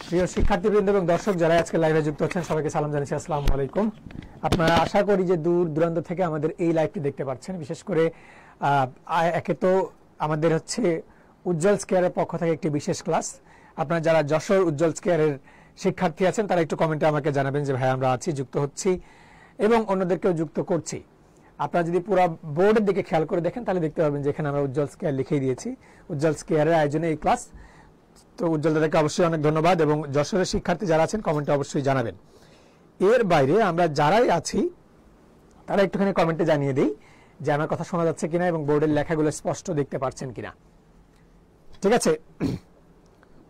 প্রিয় শিক্ষার্থীবৃন্দ এবং দর্শক যারা আজকে লাইভে যুক্ত হচ্ছেন সবাইকে সালাম জানাচ্ছি। আসসালামু আলাইকুম। আপনারা আশা করি যে দূর দূরান্ত থেকে আমাদের এই লাইভটি দেখতে পাচ্ছেন। বিশেষ করে একে তো আমাদের হচ্ছে উজ্জ্বল স্কেয়ারের পক্ষ থেকে একটি বিশেষ ক্লাস। আপনারা যারা যশোর উজ্জ্বল স্কেয়ারের শিক্ষার্থী আছেন তারা একটু কমেন্টে আমাকে জানাবেন যে ভাই আমরা আছি, যুক্ত হচ্ছি এবং অন্যদেরকেও যুক্ত করছি। আপনারা যদি পুরো বোর্ডের দিকে খেয়াল করে দেখেন তাহলে দেখতে পাবেন যে এখানে আমরা উজ্জ্বল স্কেয়ার লিখেই দিয়েছি। উজ্জ্বল স্কেয়ারের আয়োজনে এই ক্লাস। তো উজ্জ্বল দাদাকে অবশ্যই অনেক ধন্যবাদ এবং যশোরের শিক্ষার্থী যারা আছেন কমেন্টে অবশ্যই জানাবেন। এর বাইরে আমরা যারাই আছি তারা একটুখানি কমেন্টে জানিয়ে দিই যে আমার কথা শোনা যাচ্ছে কিনা এবং বোর্ডের লেখাগুলো স্পষ্ট দেখতে পাচ্ছেন কিনা। ঠিক আছে,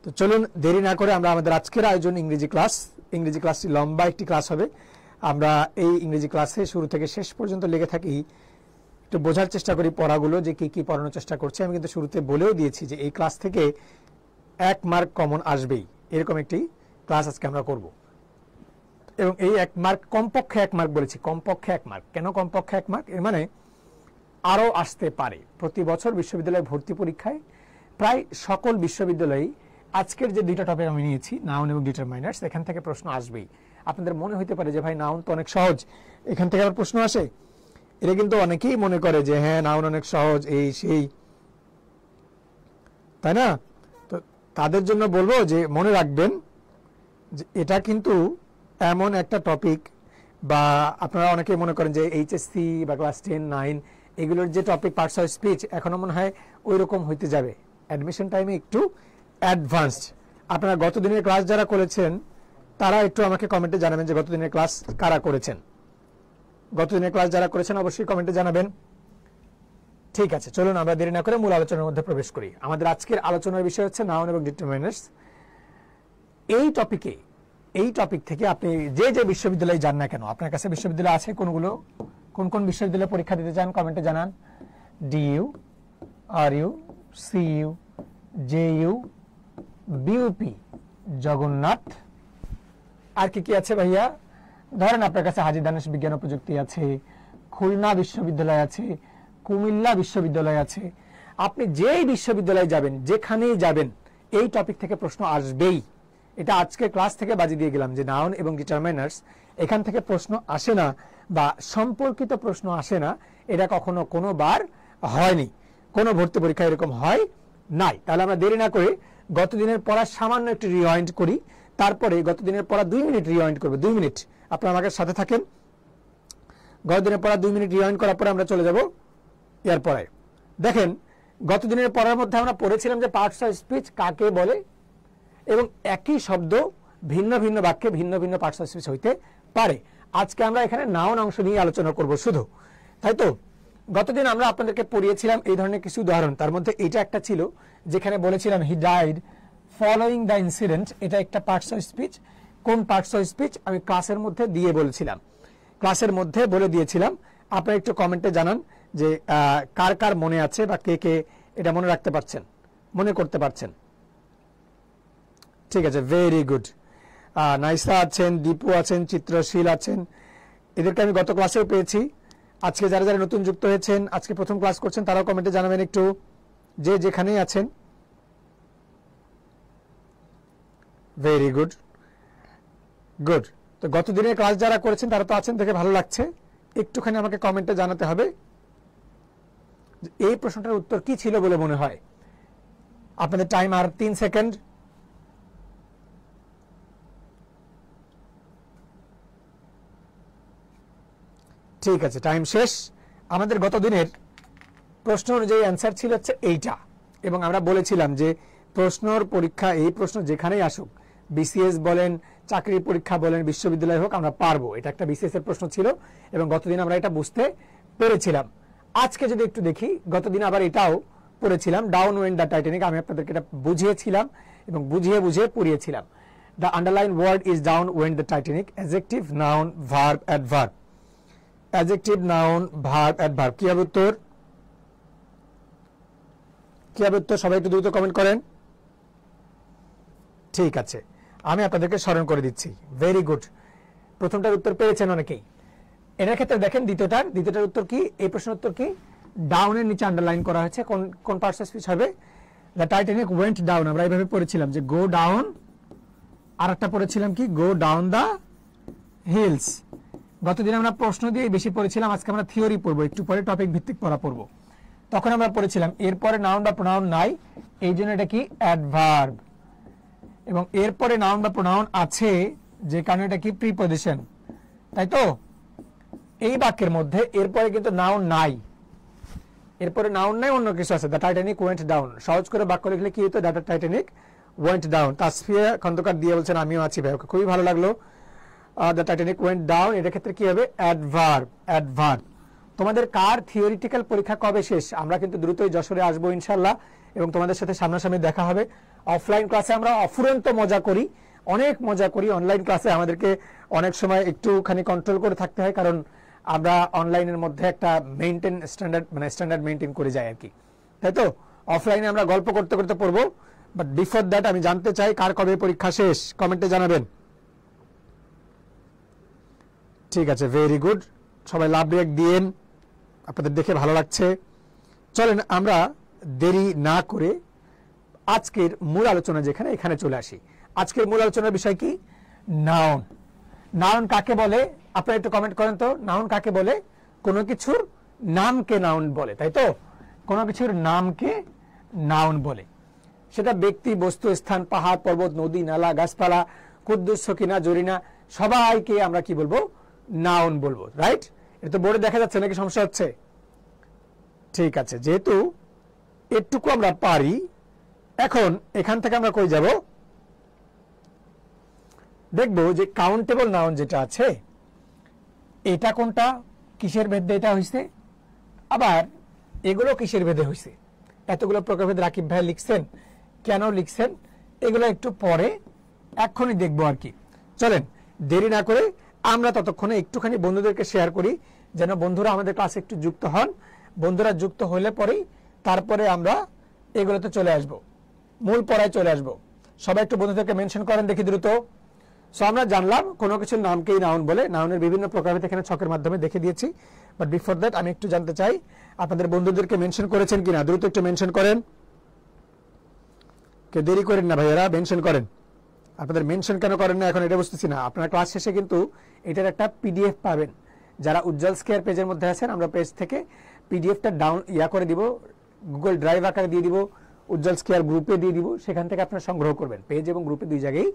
তো চলুন দেরি না করে আমরা আমাদের আজকের আয়োজন ইংরেজি ক্লাসটি লম্বা একটি ক্লাস হবে। আমরা এই ইংরেজি ক্লাসে শুরু থেকে শেষ পর্যন্ত লেগে থাকি, একটু বোঝার চেষ্টা করি পড়াগুলো যে কি কি পড়ানোর চেষ্টা করছে। আমি কিন্তু শুরুতে বলেও দিয়েছি যে এই ক্লাস থেকে 1 মার্ক কমন আসবেই, এরকম একটি ক্লাস আজকে আমরা করব এবং এই 1 মার্ক কমপক্ষে 1 মার্ক বলেছি, কমপক্ষে 1 মার্ক। কেন কমপক্ষে 1 মার্ক? এর মানে আরও আসতে পারে। প্রতি বছর বিশ্ববিদ্যালয়ে ভর্তি পরীক্ষায় প্রায় সকল বিশ্ববিদ্যালয়েই আজকের যে দুইটা টপিক আমি নিয়েছি, নাউন এবং ডিটারমাইনার্স, এখান থেকে প্রশ্ন আসবেই। আপনাদের মনে হতে পারে যে ভাই নাউন তো অনেক সহজ, এখান থেকে আবার প্রশ্ন আসে। এটা কিন্তু অনেকেই মনে করে যে হ্যাঁ নাউন অনেক সহজ, এই সেই, তাই না? তো তাদের জন্য বলবো যে মনে রাখবেন যে এটা কিন্তু এমন একটা টপিক, বা আপনারা অনেকেই মনে করেন যে এইচএসসি বা ক্লাস 10, 9 এগুলোর যে টপিক পার্টস অফ স্পিচ এখনো মনে হয় ওই রকম হইতে যাবে। অ্যাডমিশন টাইমে একটু অ্যাডভান্সড। আপনারা গত দিনের ক্লাস যারা করেছেন তারা একটু আমাকে কমেন্টে জানাবেন যে গত দিনের ক্লাস কারা করেছেন। গত দিনের ক্লাস যারা করেছেন অবশ্যই কমেন্টে জানাবেন। ঠিক আছে, চলুন আমরা দেরি না করে মূল আলোচনার মধ্যে প্রবেশ করি। আমাদের আজকের আলোচনার বিষয় হচ্ছে নাউন এবং ডিটারমাইনার্স। এই টপিক থেকে আপনি যে যে বিশ্ববিদ্যালয়ে যান না কেন, আপনার কাছে বিশ্ববিদ্যালয় আছে কোনগুলো, কোন কোন বিশ্ববিদ্যালয়ে পরীক্ষা দিতে চান কমেন্টে জানান। DU, RU, CU, JU, BUP, Jagannath, আর কি কি আছে ভাইয়া? ধরেন আপনার কাছে হাজী দানেশ বিজ্ঞান ও প্রযুক্তি আছে, খুলনা বিশ্ববিদ্যালয় আছে, কুমিল্লা বিশ্ববিদ্যালয় আছে। আপনি যেই বিশ্ববিদ্যালয়ে যাবেন, যেখানেই যাবেন, এই টপিক থেকে প্রশ্ন আসবেই। এটা আজকে ক্লাস থেকে বাজিয়ে দিয়ে গেলাম যে নাউন এবং ডিটারমাইনার্স এখান থেকে প্রশ্ন আসে না বা সম্পর্কিত প্রশ্ন আসে না, এটা কখনো কোনোবার হয়নি, কোনো ভর্তি পরীক্ষা এরকম হয় নাই। তাহলে আমরা দেরি না করে গত দিনের পড়া সামান্য একটু রিওয়াইন্ড করি, তারপরে গত দিনের পড়া 2 মিনিট রিওয়াইন্ড করবো। 2 মিনিট আপনারা আমাকে সাথে থাকেন। গত দিনের পড়া 2 মিনিট রিওয়াইন্ড করার পরে আমরা চলে যাব এর পরে। দেখেন গত দিনের পড়ার মধ্যে আমরা পড়েছিলাম যে পার্টস অফ স্পিচ কাকে বলে এবং একই শব্দ ভিন্ন ভিন্ন বাক্যে ভিন্ন ভিন্ন পার্টস অফ স্পিচ হইতে পারে। আজকে আমরা এখানে নাউন অংশ নিয়ে আলোচনা করব শুধু, তাই তো? গতদিন আমরা আপনাদেরকে পড়িয়েছিলাম এই ধরনের কিছু উদাহরণ। তার মধ্যে এইটা একটা ছিল যেখানে বলেছিলাম he died following the incident. এটা একটা পার্টস অফ স্পিচ। কোন পার্টস অফ স্পিচ আমি ক্লাসের মধ্যে দিয়ে বলেছিলাম, ক্লাসের মধ্যে বলে দিয়েছিলাম। আপনারা একটু কমেন্টে জানান যে কার কার মনে আছে বা কে কে এটা মনে রাখতে পারছেন, মনে করতে পারছেন। ঠিক আছে, ভেরি গুড। নাইসা আছেন, দীপু আছেন, চিত্রশীল আছেন, এদেরকে আমি গত ক্লাসেও পেয়েছি। আজকে যারা যারা নতুন যুক্ত হয়েছেন, আজকে প্রথম ক্লাস করছেন, তারাও কমেন্টে জানাবেন একটু, যে যেখানেই আছেন। Very good, good. তো গত দিনের ক্লাস যারা করেছেন তারা তো আছেন, দেখে ভালো লাগছে। একটুখানি আমাকে কমেন্টে জানাতে হবে এই প্রশ্নটার উত্তর কি ছিল বলে মনে হয়। আপনাদের টাইম আর 3 সেকেন্ড। ঠিক আছে, টাইম শেষ। আমাদের গত দিনের প্রশ্ন অনুযায়ী অ্যান্সার ছিল হচ্ছে এইটা, এবং আমরা বলেছিলাম যে প্রশ্নর পরীক্ষা, এই প্রশ্ন যেখানেই আসুক, বিসিএস বলেন, চাকরির পরীক্ষা বলেন, বিশ্ববিদ্যালয় হোক, আমরা পারবো। এটা একটা বিসিএস এর প্রশ্ন ছিল এবং গতদিন আমরা এটা বুঝতে পেরেছিলাম। আজকে যদি একটু দেখি, গতদিন আবার এটাও পড়েছিলাম, ডাউন ওয়েন্ট দ্য টাইটানিক। আমি আপনাদেরকে এটা বুঝিয়েছিলাম এবং বুঝিয়ে বুঝিয়ে পড়িয়েছিলাম। The underline word is down went the Titanic. Adjective, noun, verb, adverb. Adjective, noun, verb, adverb. কি হবে উত্তর? কি হবে উত্তর? সবাই একটু দ্রুত কমেন্ট করেন। ঠিক আছে, আমি আপনাদেরকে স্মরণ করে দিচ্ছি। ভেরি গুড, প্রথমটার উত্তর পেয়েছেন অনেকেই। এর ক্ষেত্রে দেখেন দ্বিতীয়টার উত্তর কি? এই প্রশ্নের উত্তর কি? ডাউনের নিচে আন্ডারলাইন করা হয়েছে। কোন পার্টস অফ স্পিচ হবে? The Titanic went down. আমরা এইভাবে পড়েছিলাম যে গো ডাউন আর একটা পড়েছিলাম কি, গো ডাউন দ্য হিলস। গতদিন আমরা প্রশ্ন দিয়ে বেশি পড়েছিলাম, আজকে আমরা থিওরি পড়বো, একটু পরে টপিক ভিত্তিক পড়া পড়বো। তখন আমরা পড়েছিলাম এরপরে নাউন বা প্রোনাউন নাই, এই জন্য এটা কি অ্যাডভার্ব, এবং এরপরে নাউন বা প্রোনাউন আছে যে কারণে এটা কি প্রিপজিশন, তাই তো? এই বাক্যের মধ্যে এরপরে কিন্তু নাউন নাই, এরপরে নাউন নাই, অন্য কিছু আছে। দ্য টাইটানিক ওয়েন্ট ডাউন, সহজ করে বাক্য লিখলে কি হতো, the Titanic went down. Tasfia Khandakar দিয়ে বলছেন আমিও আছি ভাই, খুবই ভালো লাগলো। দ্য টাইটানিক ওয়েন্ট ডাউন, এটার ক্ষেত্রে কি হবে, অ্যাডভার্ব। অ্যাডভার্ব। তোমাদের কার থিওরিটিক্যাল পরীক্ষা কবে শেষ? আমরা কিন্তু দ্রুতই যশোরে আসবো ইনশাল্লাহ, এবং তোমাদের সাথে সামনাসামনি দেখা হবে। অফলাইন ক্লাসে আমরা অফুরন্ত মজা করি, অনেক মজা করি। অনলাইন ক্লাসে আমাদেরকে অনেক সময় একটুখানি কন্ট্রোল করে থাকতে হয়, কারণ আমরা অনলাইনের মধ্যে একটা মেইনটেইন স্ট্যান্ডার্ড, মানে স্ট্যান্ডার্ড মেইনটেইন করে যাই আর কি, তাই তো? অফলাইনে আমরা গল্প করতে করতে পড়বো, বাট বিফোর দ্যাট আমি জানতে চাই কার কবে পরীক্ষা শেষ, কমেন্টে জানাবেন। ঠিক আছে, ভেরি গুড, সবাই লাভ রিঅ্যাক্ট দিয়েন, আপনাদের দেখে ভালো লাগছে। চলেন আমরা দেরি না করে আজকের মূল আলোচনা যেখানে, এখানে চলে আসি। আজকের মূল আলোচনার বিষয় কি, নাউন। নাউন কাকে বলে আপনারা একটু কমেন্ট করেন তো, নাউন কাকে বলে? কোনো কিছুর নামকে নাউন বলে, তাই তো? কোনো কিছুর নামকে নাউন বলে, সেটা ব্যক্তি, বস্তু, স্থান, পাহাড়, পর্বত, নদী, নালা, গাছপালা, কুদ্দুস, সকিনা, জরিনা, সবাইকে আমরা কি বলবো, নাউন বলবো, রাইট? এটা তো বোর্ডে দেখা যাচ্ছে, নাকি সমস্যা হচ্ছে? ঠিক আছে, যেহেতু এটুকু আমরা পারি, এখন এখান থেকে আমরা কই যাব, দেখবো যে কাউন্টেবল নাউন যেটা আছে এটা কোনটা, কিসের ভেদে এটা হয়েছে, আবার এগুলো কিসের ভেদে হয়েছে। এতগুলো প্রকারভেদ রাকিব ভাই লিখছেন, কেন লিখছেন, এগুলো একটু পরে এখনই দেখবো আর কি। চলেন দেরি না করে আমরা ততক্ষণে একটুখানি বন্ধুদেরকে শেয়ার করি, যেন বন্ধুরা আমাদের ক্লাসে একটু যুক্ত হন। বন্ধুরা যুক্ত হলে পরেই তারপরে আমরা এগুলোতে চলে আসব, মূল পড়ায় চলে আসব। সবাই একটু বন্ধুদেরকে মেনশন করেন দেখি দ্রুত। সো আমরা জানলাম কোনো কিছুর নামকেই নাউন বলে, নাউনের বিভিন্ন প্রকারভেদ এখানে ছকের মাধ্যমে দেখে দিয়েছি। বাট বিফোর দ্যাট আমি একটু জানতে চাই আপনাদের বন্ধুদেরকে মেনশন করেছেন কিনা, দ্রুত একটু মেনশন করেন, কে দেরি করেন না ভাইয়েরা, মেনশন করেন। আপনাদের মেনশন কেন করেন না এখন এটা বুঝতেছি না। আপনারা ক্লাস শেষে কিন্তু এটার একটা পিডিএফ পাবেন, যারা উজ্জ্বল স্কেয়ার পেজের মধ্যে আছেন, আমরা পেজ থেকে পিডিএফটা ডাউন করে দিব, গুগল ড্রাইভ আকারে দিয়ে দিব, উজ্জ্বল স্কেয়ার গ্রুপে দিয়ে দিব, সেখান থেকে আপনারা সংগ্রহ করবেন। পেজ এবং গ্রুপে দুই জায়গায়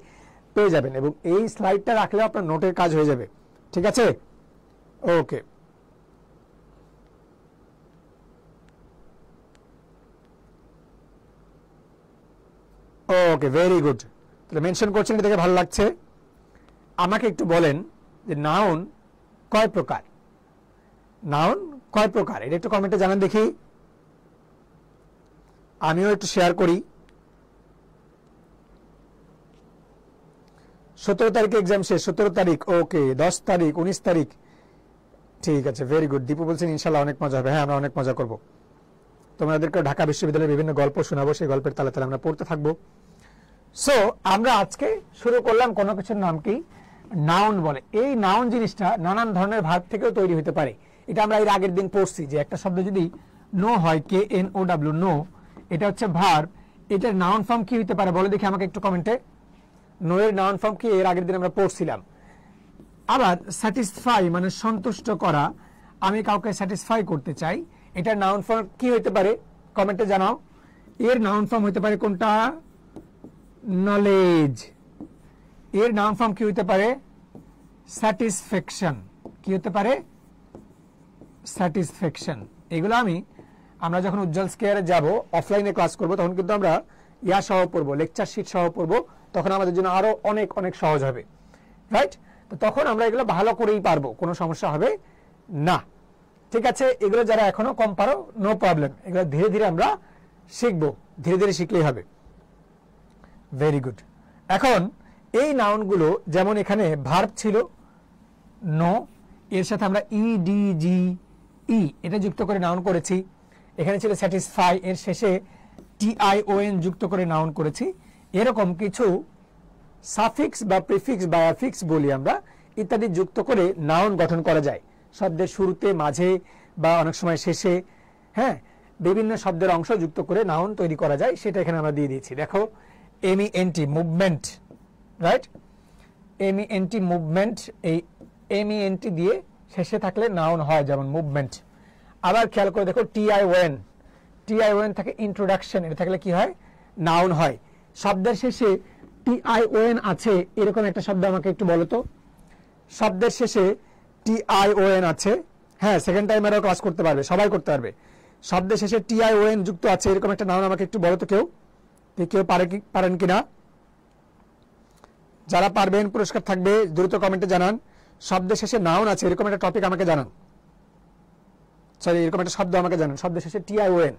পেয়ে যাবেন, এবং এই স্লাইডটা রাখলে আপনার নোটের কাজ হয়ে যাবে, ঠিক আছে? ওকে, ওকে, ভেরি গুড। তাহলে মেনশন করছেন, দেখে ভালো লাগছে। আমাকে একটু বলেন যে নাউন কয় প্রকার, নাউন কয় প্রকার, এটা একটু কমেন্টে জানান দেখি, আমিও একটু শেয়ার করি। 17 তারিখে এক্সাম শেষ, 17 তারিখ, ওকে, 10 তারিখ, 19 তারিখ, ঠিক আছে, ভেরি গুড। দীপু বলছেন ইনশাল্লাহ অনেক মজা হবে। হ্যাঁ, আমরা অনেক মজা করবো, তোমাদেরকে ঢাকা বিশ্ববিদ্যালয়ের বিভিন্ন গল্প শোনাবো, সেই গল্পের তালে তালে আমরা পড়তে থাকবো। সো আমরা আজকে শুরু করলাম কোনো কিছুর নামকেই নাউন বলে। এই নাউন জিনিসটা নানান ধরনের ভার্ব থেকেও তৈরি হতে পারে। এটা আমরা এর আগের দিন পড়ছি যে একটা শব্দ যদি নো হয়, KNOW, নো, এটা হচ্ছে ভার্ব, এটার নাউন ফর্ম কি হতে পারে বলে দেখি আমাকে একটু কমেন্টে। নো এর নাউন ফর্ম কি, এর আগের দিন আমরা পড়ছিলাম। আবার স্যাটিসফাই মানে সন্তুষ্ট করা, আমি কাউকে স্যাটিসফাই করতে চাই, এটার নাউন ফর্ম কি হতে পারে কমেন্টে জানাও। এর নাউন ফর্ম হতে পারে কোনটা, নলেজ। এর নাউন ফর্ম কি হতে পারে, স্যাটিসফ্যাকশন। কি হতে পারে, স্যাটিসফ্যাকশন। এগুলো আমরা যখন উজ্জ্বল স্কেয়ারে যাব, অফলাইনে ক্লাস করব, তখন কিন্তু আমরা ইয়া সহ পড়বো, লেকচার শিট সহ পড়বো, তখন আমাদের জন্য আরো অনেক অনেক সহজ হবে, রাইট? তো তখন আমরা এগুলো ভালো করেই পারবো, কোনো সমস্যা হবে না, ঠিক আছে? এগুলো যারা এখনো কম পারো, নো প্রবলেম, এগুলো ধীরে ধীরে আমরা শিখবো, ধীরে ধীরে শিখলেই হবে। Very good. এখন এই নাউনগুলো, যেমন এখানে ভার্ব ছিল নো, এর সাথে আমরা EDGE এটা যুক্ত করে নাউন করেছি। এখানে ছিল স্যাটিসফাই, এর শেষে TION যুক্ত করে নাউন করেছি। এরকম কিছু সাফিক্স বা প্রিফিক্স বা অ্যাফিক্স বলি আমরা, ইত্যাদি যুক্ত করে নাউন গঠন করা যায়। শব্দের শুরুতে, মাঝে বা অনেক সময় শেষে, হ্যাঁ, বিভিন্ন শব্দের অংশ যুক্ত করে নাউন তৈরি করা যায়, সেটা এখানে আমরা দিয়ে দিয়েছি। দেখো, MENT movement, right. MENT movement, এই MENT দিয়ে শেষে থাকলে নাউন হয়, যেমন মুভমেন্ট। আবার খেয়াল করে দেখো TION থাকে ইন্ট্রোডাকশন, এটা থাকলে কি হয়? নাউন হয়। শব্দের শেষে TION আছে এরকম একটা শব্দ আমাকে একটু বলো তো। শব্দের শেষে TION আছে, হ্যাঁ সেকেন্ড টাইমেরও ক্লাস করতে পারবে, সবাই করতে পারবে। শব্দের শেষে TION যুক্ত আছে এরকম একটা নাউন আমাকে একটু বলো তো কেউ পারেন কিনা? যারা পারবেন পুরস্কার থাকবে, দ্রুত কমেন্টে জানান। শব্দের শেষে নাউন আছে এরকম একটা টপিক আমাকে জানান, সরি এরকম একটা শব্দ আমাকে জানান শব্দের শেষে TION।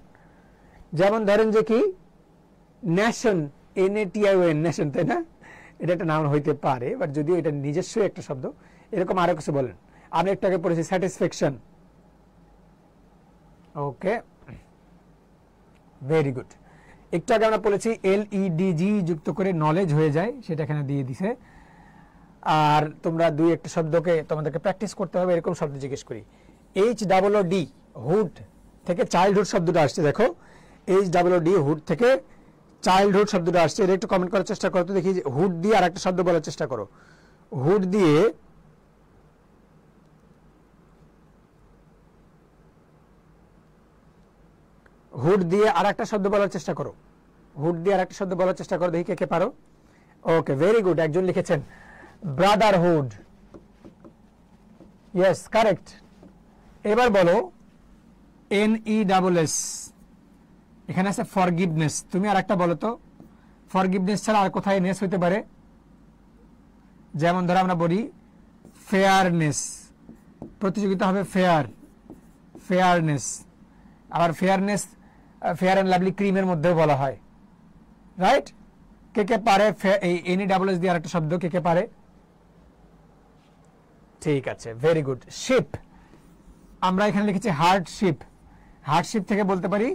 যেমন ধরেন যে কি ন্যাশন, NATION, ন্যাশন, তাই না? এটা একটা নাউন হইতে পারে, বাট যদিও এটা নিজস্ব একটা শব্দ। এরকম আরো কিছু বলেন। আমি একটু আগে পড়েছি স্যাটিসফ্যাকশন। ওকে, ভেরি গুড। একটু আগে আমরা বলেছি LEDG যুক্ত করে নলেজ হয়ে যায়, সেটা এখানে দিয়ে দিছে। আর তোমরা দুই একটা শব্দকে তোমাদেরকে প্র্যাকটিস করতে হবে, এরকম শব্দ জিজ্ঞেস করি। HOOD, হুড থেকে চাইল্ডহুড শব্দটা আসছে, দেখো HOOD, হুড থেকে চাইল্ডহুড শব্দটা আসছে। এটা একটু কমেন্ট করার চেষ্টা করো তো দেখি। হুড দিয়ে আর একটা শব্দ বলার চেষ্টা করো। হুড দিয়ে আর একটা শব্দ বলার চেষ্টা করো। হুড দিয়ে আর একটা শব্দ বলার চেষ্টা করো, দেখি কে পারো। ওকে, ভেরি গুড। একজন লিখেছেন ব্রাদারহুড, ইয়েস কারেক্ট। এবার বলো NESS, এখানে আছে ফরগিভনেস। তুমি আর একটা বলো তো, ফরগিভনেস ছাড়া আর কোথায় নেস হইতে পারে? যেমন ধরো আমরা বলি ফেয়ারনেস, প্রতিযোগিতা হবে ফেয়ারনেস। আবার ফেয়ারনেস ফেয়ার অ্যান্ড লাভলি ক্রিমের মধ্যেও বলা হয়, রাইট? কে পারে এই NESS দিয়ে আরেকটা শব্দ, কে পারে? ঠিক আছে, ভেরি গুড। শিপ, আমরা এখানে লিখেছি হার্ডশিপ। হার্ডশিপ থেকে বলতে পারি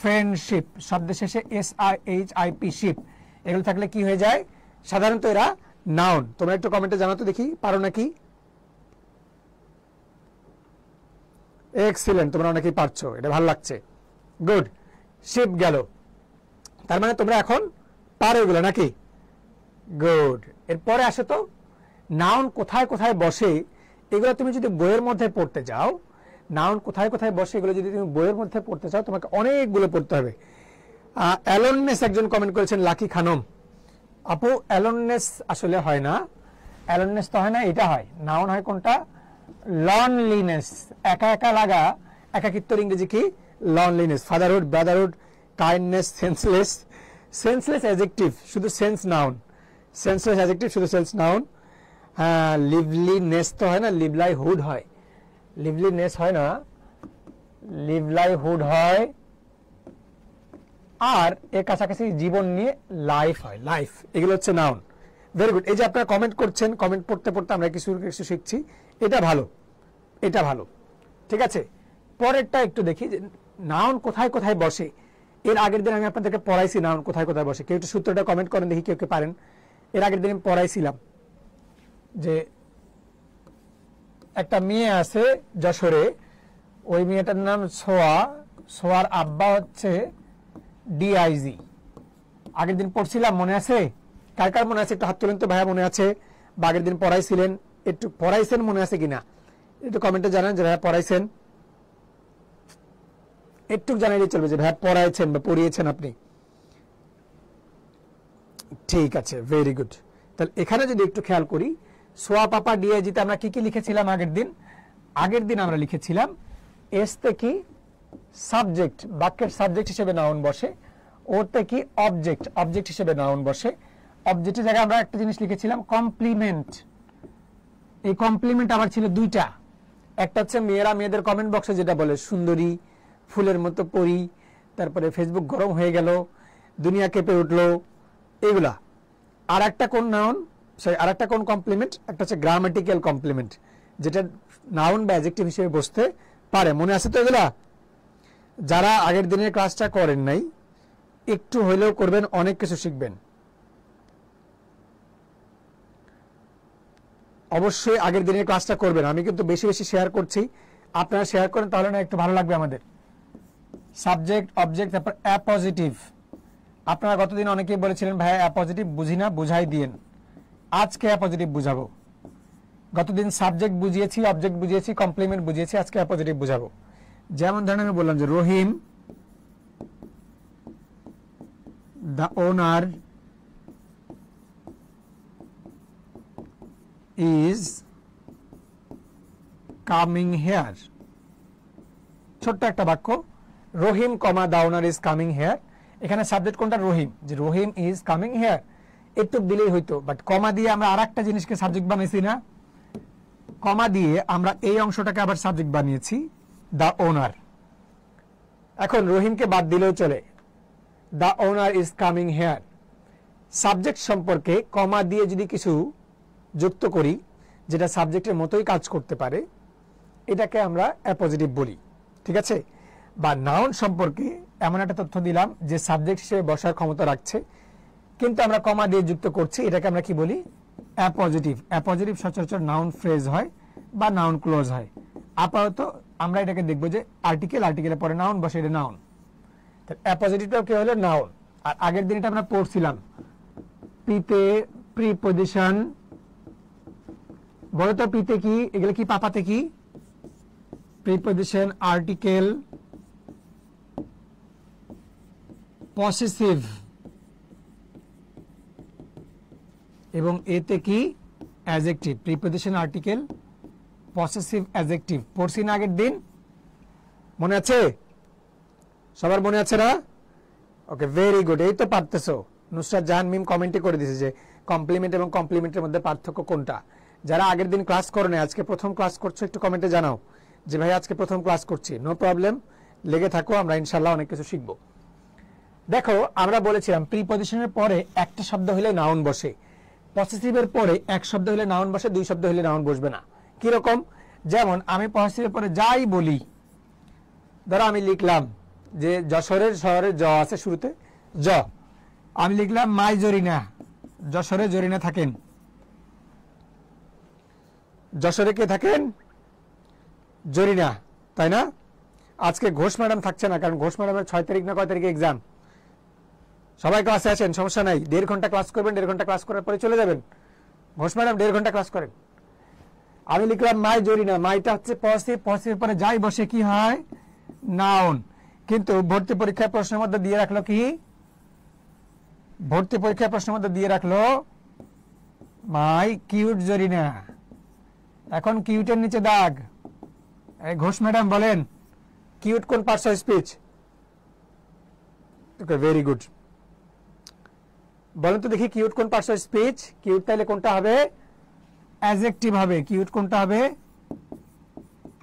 ফ্রেন্ডশিপ। শব্দের শেষে SIHIP, শিপ। এগুলো থাকলে কি হয়ে যায়? সাধারণত এরা নাউন। তোমরা একটু কমেন্টে জানাতো দেখি পারো নাকি। এক্সিলেন্ট, তোমরা অনেকেই পারছো, এটা ভালো লাগছে। গুড, শিপ গেল। তার মানে তোমরা এখন পারো এগুলো নাকি? গুড। এরপরে আসে তো নাউন কোথায় কোথায় বসে, এগুলো তুমি যদি বইয়ের মধ্যে পড়তে যাও, নাউন কোথায় কোথায় বসে এগুলো যদি তুমি বইয়ের মধ্যে পড়তে চাও, তোমাকে অনেকগুলো পড়তে হবে। অ্যালোননেস একজন কমেন্ট করেছেন, লাকি খানম। আপু অ্যালোননেস আসলে হয় না, অ্যালোননেস তো হয় না, এটা হয় নাউন হয় কোনটা? লনলিনেস, একা একা লাগা, একাকিত্বর ইংরেজি কি? Loneliness. Fatherhood, Brotherhood, kindness, senseless adjective, শুধু সেন্স নাউন। সেন্সলেস অ্যাডজেক্টিভ, শুধু সেন্স নাউন। লিভলিনেস তো হয় না, লিভলাইহুড হয়। লিভলিনেস হয় না, লিভলাইহুড হয়। আর এর কাছাকাছি জীবন নিয়ে লাইফ হয়, লাইফ। এগুলো হচ্ছে নাউন। Very good. এই যে আপনারা কমেন্ট করছেন, কমেন্ট পড়তে পড়তে আমরা কিছু কিছু শিখছি, এটা ভালো, এটা ভালো। ঠিক আছে, পরেরটা একটু দেখি যে নাউন কোথায় কোথায় বসে। এর আগের দিন আমি আপনাদেরকে পড়াইছি নাউন কোথায় কোথায় বসে। কেউ একটু সূত্রটা কমেন্ট করেন দেখি, কেউ কে পারেন। এর আগের দিন আমি পড়াইছিলাম যে একটা মেয়ে আছে যশোরে, ওই মেয়েটার নাম সোয়া, সোয়ার আব্বা হচ্ছে DIG। আগের দিন পড়ছিলাম, মনে আছে? কার কার মনে আছে একটু হাত তুলেন তো ভাইয়া, মনে আছে? বা আগের দিন পড়াইছিলেন, একটু পড়াইছেন মনে আছে কিনা একটু কমেন্টে জানান যে ভাইয়া পড়াইছেন। একটু জানাইলে চলবে যে ভাইয়া পড়াইছেন বা পড়িয়েছেন আপনি। ঠিক আছে, ভেরি গুড। তাহলে এখানে যদি একটু খেয়াল করি, সোয়া পাপা DIG-তে আমরা কি কি লিখেছিলাম আগের দিন? আগের দিন আমরা লিখেছিলাম এসতে কি সাবজেক্ট, বাক্যের সাবজেক্ট হিসেবে নাউন বসে। ওতে কি অবজেক্ট, অবজেক্ট হিসেবে নাউন বসে। অবজেক্টের জায়গায় আমরা একটা জিনিস লিখেছিলাম কমপ্লিমেন্ট। এই কমপ্লিমেন্ট আবার ছিল দুইটা। একটা হচ্ছে মেয়েরা মেয়েদের কমেন্ট বক্সে যেটা বলে সুন্দরী, ফুলের মতো পরি, তারপরে ফেসবুক গরম হয়ে গেল, দুনিয়া কেঁপে উঠলো, এগুলা। আর একটা কোন নাউন, সরি আর একটা কোন কমপ্লিমেন্ট? একটা হচ্ছে গ্রামাটিক্যাল কমপ্লিমেন্ট, যেটা নাউন বা অ্যাডজেক্টিভ হিসেবে বসতে পারে। মনে আছে তো এগুলা? যারা আগের দিনের ক্লাসটা করেন নাই, একটু হইলেও করবেন, অনেক কিছু শিখবেন। অবশ্যই আগের দিনের ক্লাসটা করবেন। আমি কিন্তু বেশি বেশি শেয়ার করছি, আপনারা শেয়ার করেন, তাহলে না একটু ভালো লাগবে আমাদের। সাবজেক্ট, অবজেক্ট, তারপর অ্যাপজিটিভ। আপনারা গতদিন অনেকেই বলেছিলেন ভাইয়া অ্যাপজিটিভ বুঝি না, বুঝাই দিয়েন। আজকে অ্যাপোজিটিভ বুঝাবো। গতদিন সাবজেক্ট বুঝিয়েছি, অবজেক্ট বুঝিয়েছি, কমপ্লিমেন্ট বুঝিয়েছি, আজকে অ্যাপোজিটিভ বুঝাবো। যেমন ধরেন আমি বললাম যে Rahim the owner is coming here. ছোট্ট একটা বাক্য, Rahim comma the owner is coming here. এখানে সাবজেক্ট কোনটা? রহিম। যে রহিম ইজ কামিং হেয়ার একটু দিলেই হইতো, বাট কমা দিয়ে আমরা আর একটা জিনিসকে সাবজেক্ট বানিয়েছি না? কমা দিয়ে আমরা এই অংশটাকে আবার সাবজেক্ট বানিয়েছি, দ্য ওনার। এখন রহিমকে বাদ দিলেও চলে, the owner is coming hair. Subject সম্পর্কে কমা দিয়ে যদি কিছু যুক্ত করি যেটা সাবজেক্টের মতোই কাজ করতে পারে, এটাকে আমরা অ্যাপোজিটিভ বলি, ঠিক আছে? বা নাউন সম্পর্কে এমন একটা তথ্য দিলাম যে সাবজেক্ট হিসেবে বসার ক্ষমতা রাখছে, কিন্তু আমরা কমা দিয়ে যুক্ত করছি, এটাকে আমরা কি বলি? অ্যাপোজিটিভ। অ্যাপোজিটিভ সচরাচর নাউন ফ্রেজ হয় বা নাউন ক্লোজ হয়। আপাতত আমরা এটাকে দেখবো যে আর্টিকেল, আর্টিকেলের পরে নাউন বসে, এটা নাউন। অ্যাপোজিটিভটাও কি হলো? নাউন। আর আগের দিন এটা আমরা পড়ছিলাম, পিতে প্রিপজিশন। বলো তো পিতে কি? এগুলো কি? পাপাতে কি? প্রিপজিশন, আর্টিকেল, পসেসিভ, এবং এতে কি? Adjective. Preposition, article, possessive, adjective. পড়ছি না আগের দিন? মনে আছে? সবার মনে আছে না? ওকে, ভেরি গুড। এই তো পারতেছো। নুসরাত জাহান মিম কমেন্টে করে দিয়েছে যে কমপ্লিমেন্ট এবং কমপ্লিমেন্টের মধ্যে পার্থক্য কোনটা। যারা আগের দিন ক্লাস করো না, আজকে প্রথম ক্লাস করছো, একটু কমেন্টে জানাও যে ভাই আজকে প্রথম ক্লাস করছি। নো প্রবলেম, লেগে থাকো, আমরা ইনশাল্লাহ অনেক কিছু শিখবো। দেখো, আমরা বলেছিলাম প্রিপজিশনের পরে একটা শব্দ হলে নাউন বসে, পসেসিভের পরে এক শব্দ হলে নাউন বসে, দুই শব্দ হলে নাউন বসবে না। কিরকম? যেমন আমি পসেসিভের পরে যাই বলি, ধরো আমি লিখলাম যে যশোরের শহরের জ আছে শুরুতে, জ। আমি লিখলাম মাই জরিনা, যশোরে জরিনা থাকেন। যশোরে কে থাকেন? জরিনা, তাই না? আজকে ঘোষ ম্যাডাম থাকছে না, কারণ ঘোষ ম্যাডামের 6 তারিখ না কয় তারিখে এক্সাম। সবাই ক্লাসে আসেন, সমস্যা নাই। 1.5 ঘন্টা ক্লাস করবেন, 1.5 ঘন্টা ক্লাস করার পরে চলে যাবেন। ঘোষ ম্যাডাম 1.5 ঘন্টা ক্লাস করেন। আমি লিখলাম মাই জরিনা, মাইটা হচ্ছে পসেসিভ, পসেসিভের পরে যাই বসে কি হয়? নাউন। কিন্তু ভর্তি পরীক্ষায় প্রশ্নের মধ্যে দিয়ে রাখলো কি? ভর্তি পরীক্ষায় প্রশ্নের মধ্যে দিয়ে রাখলো মাই কিউট জরিনা। এখন কিউটের নিচে দাগ। ঘোষ ম্যাডাম বলেন কিউট কোন parts of speech? Okay, very good. বলেন তো দেখি কিউট কোন পার্টস অফ স্পিচ? কিউট তাইলে কোনটা হবে? অ্যাডজেক্টিভ হবে। কিউট কোনটা হবে?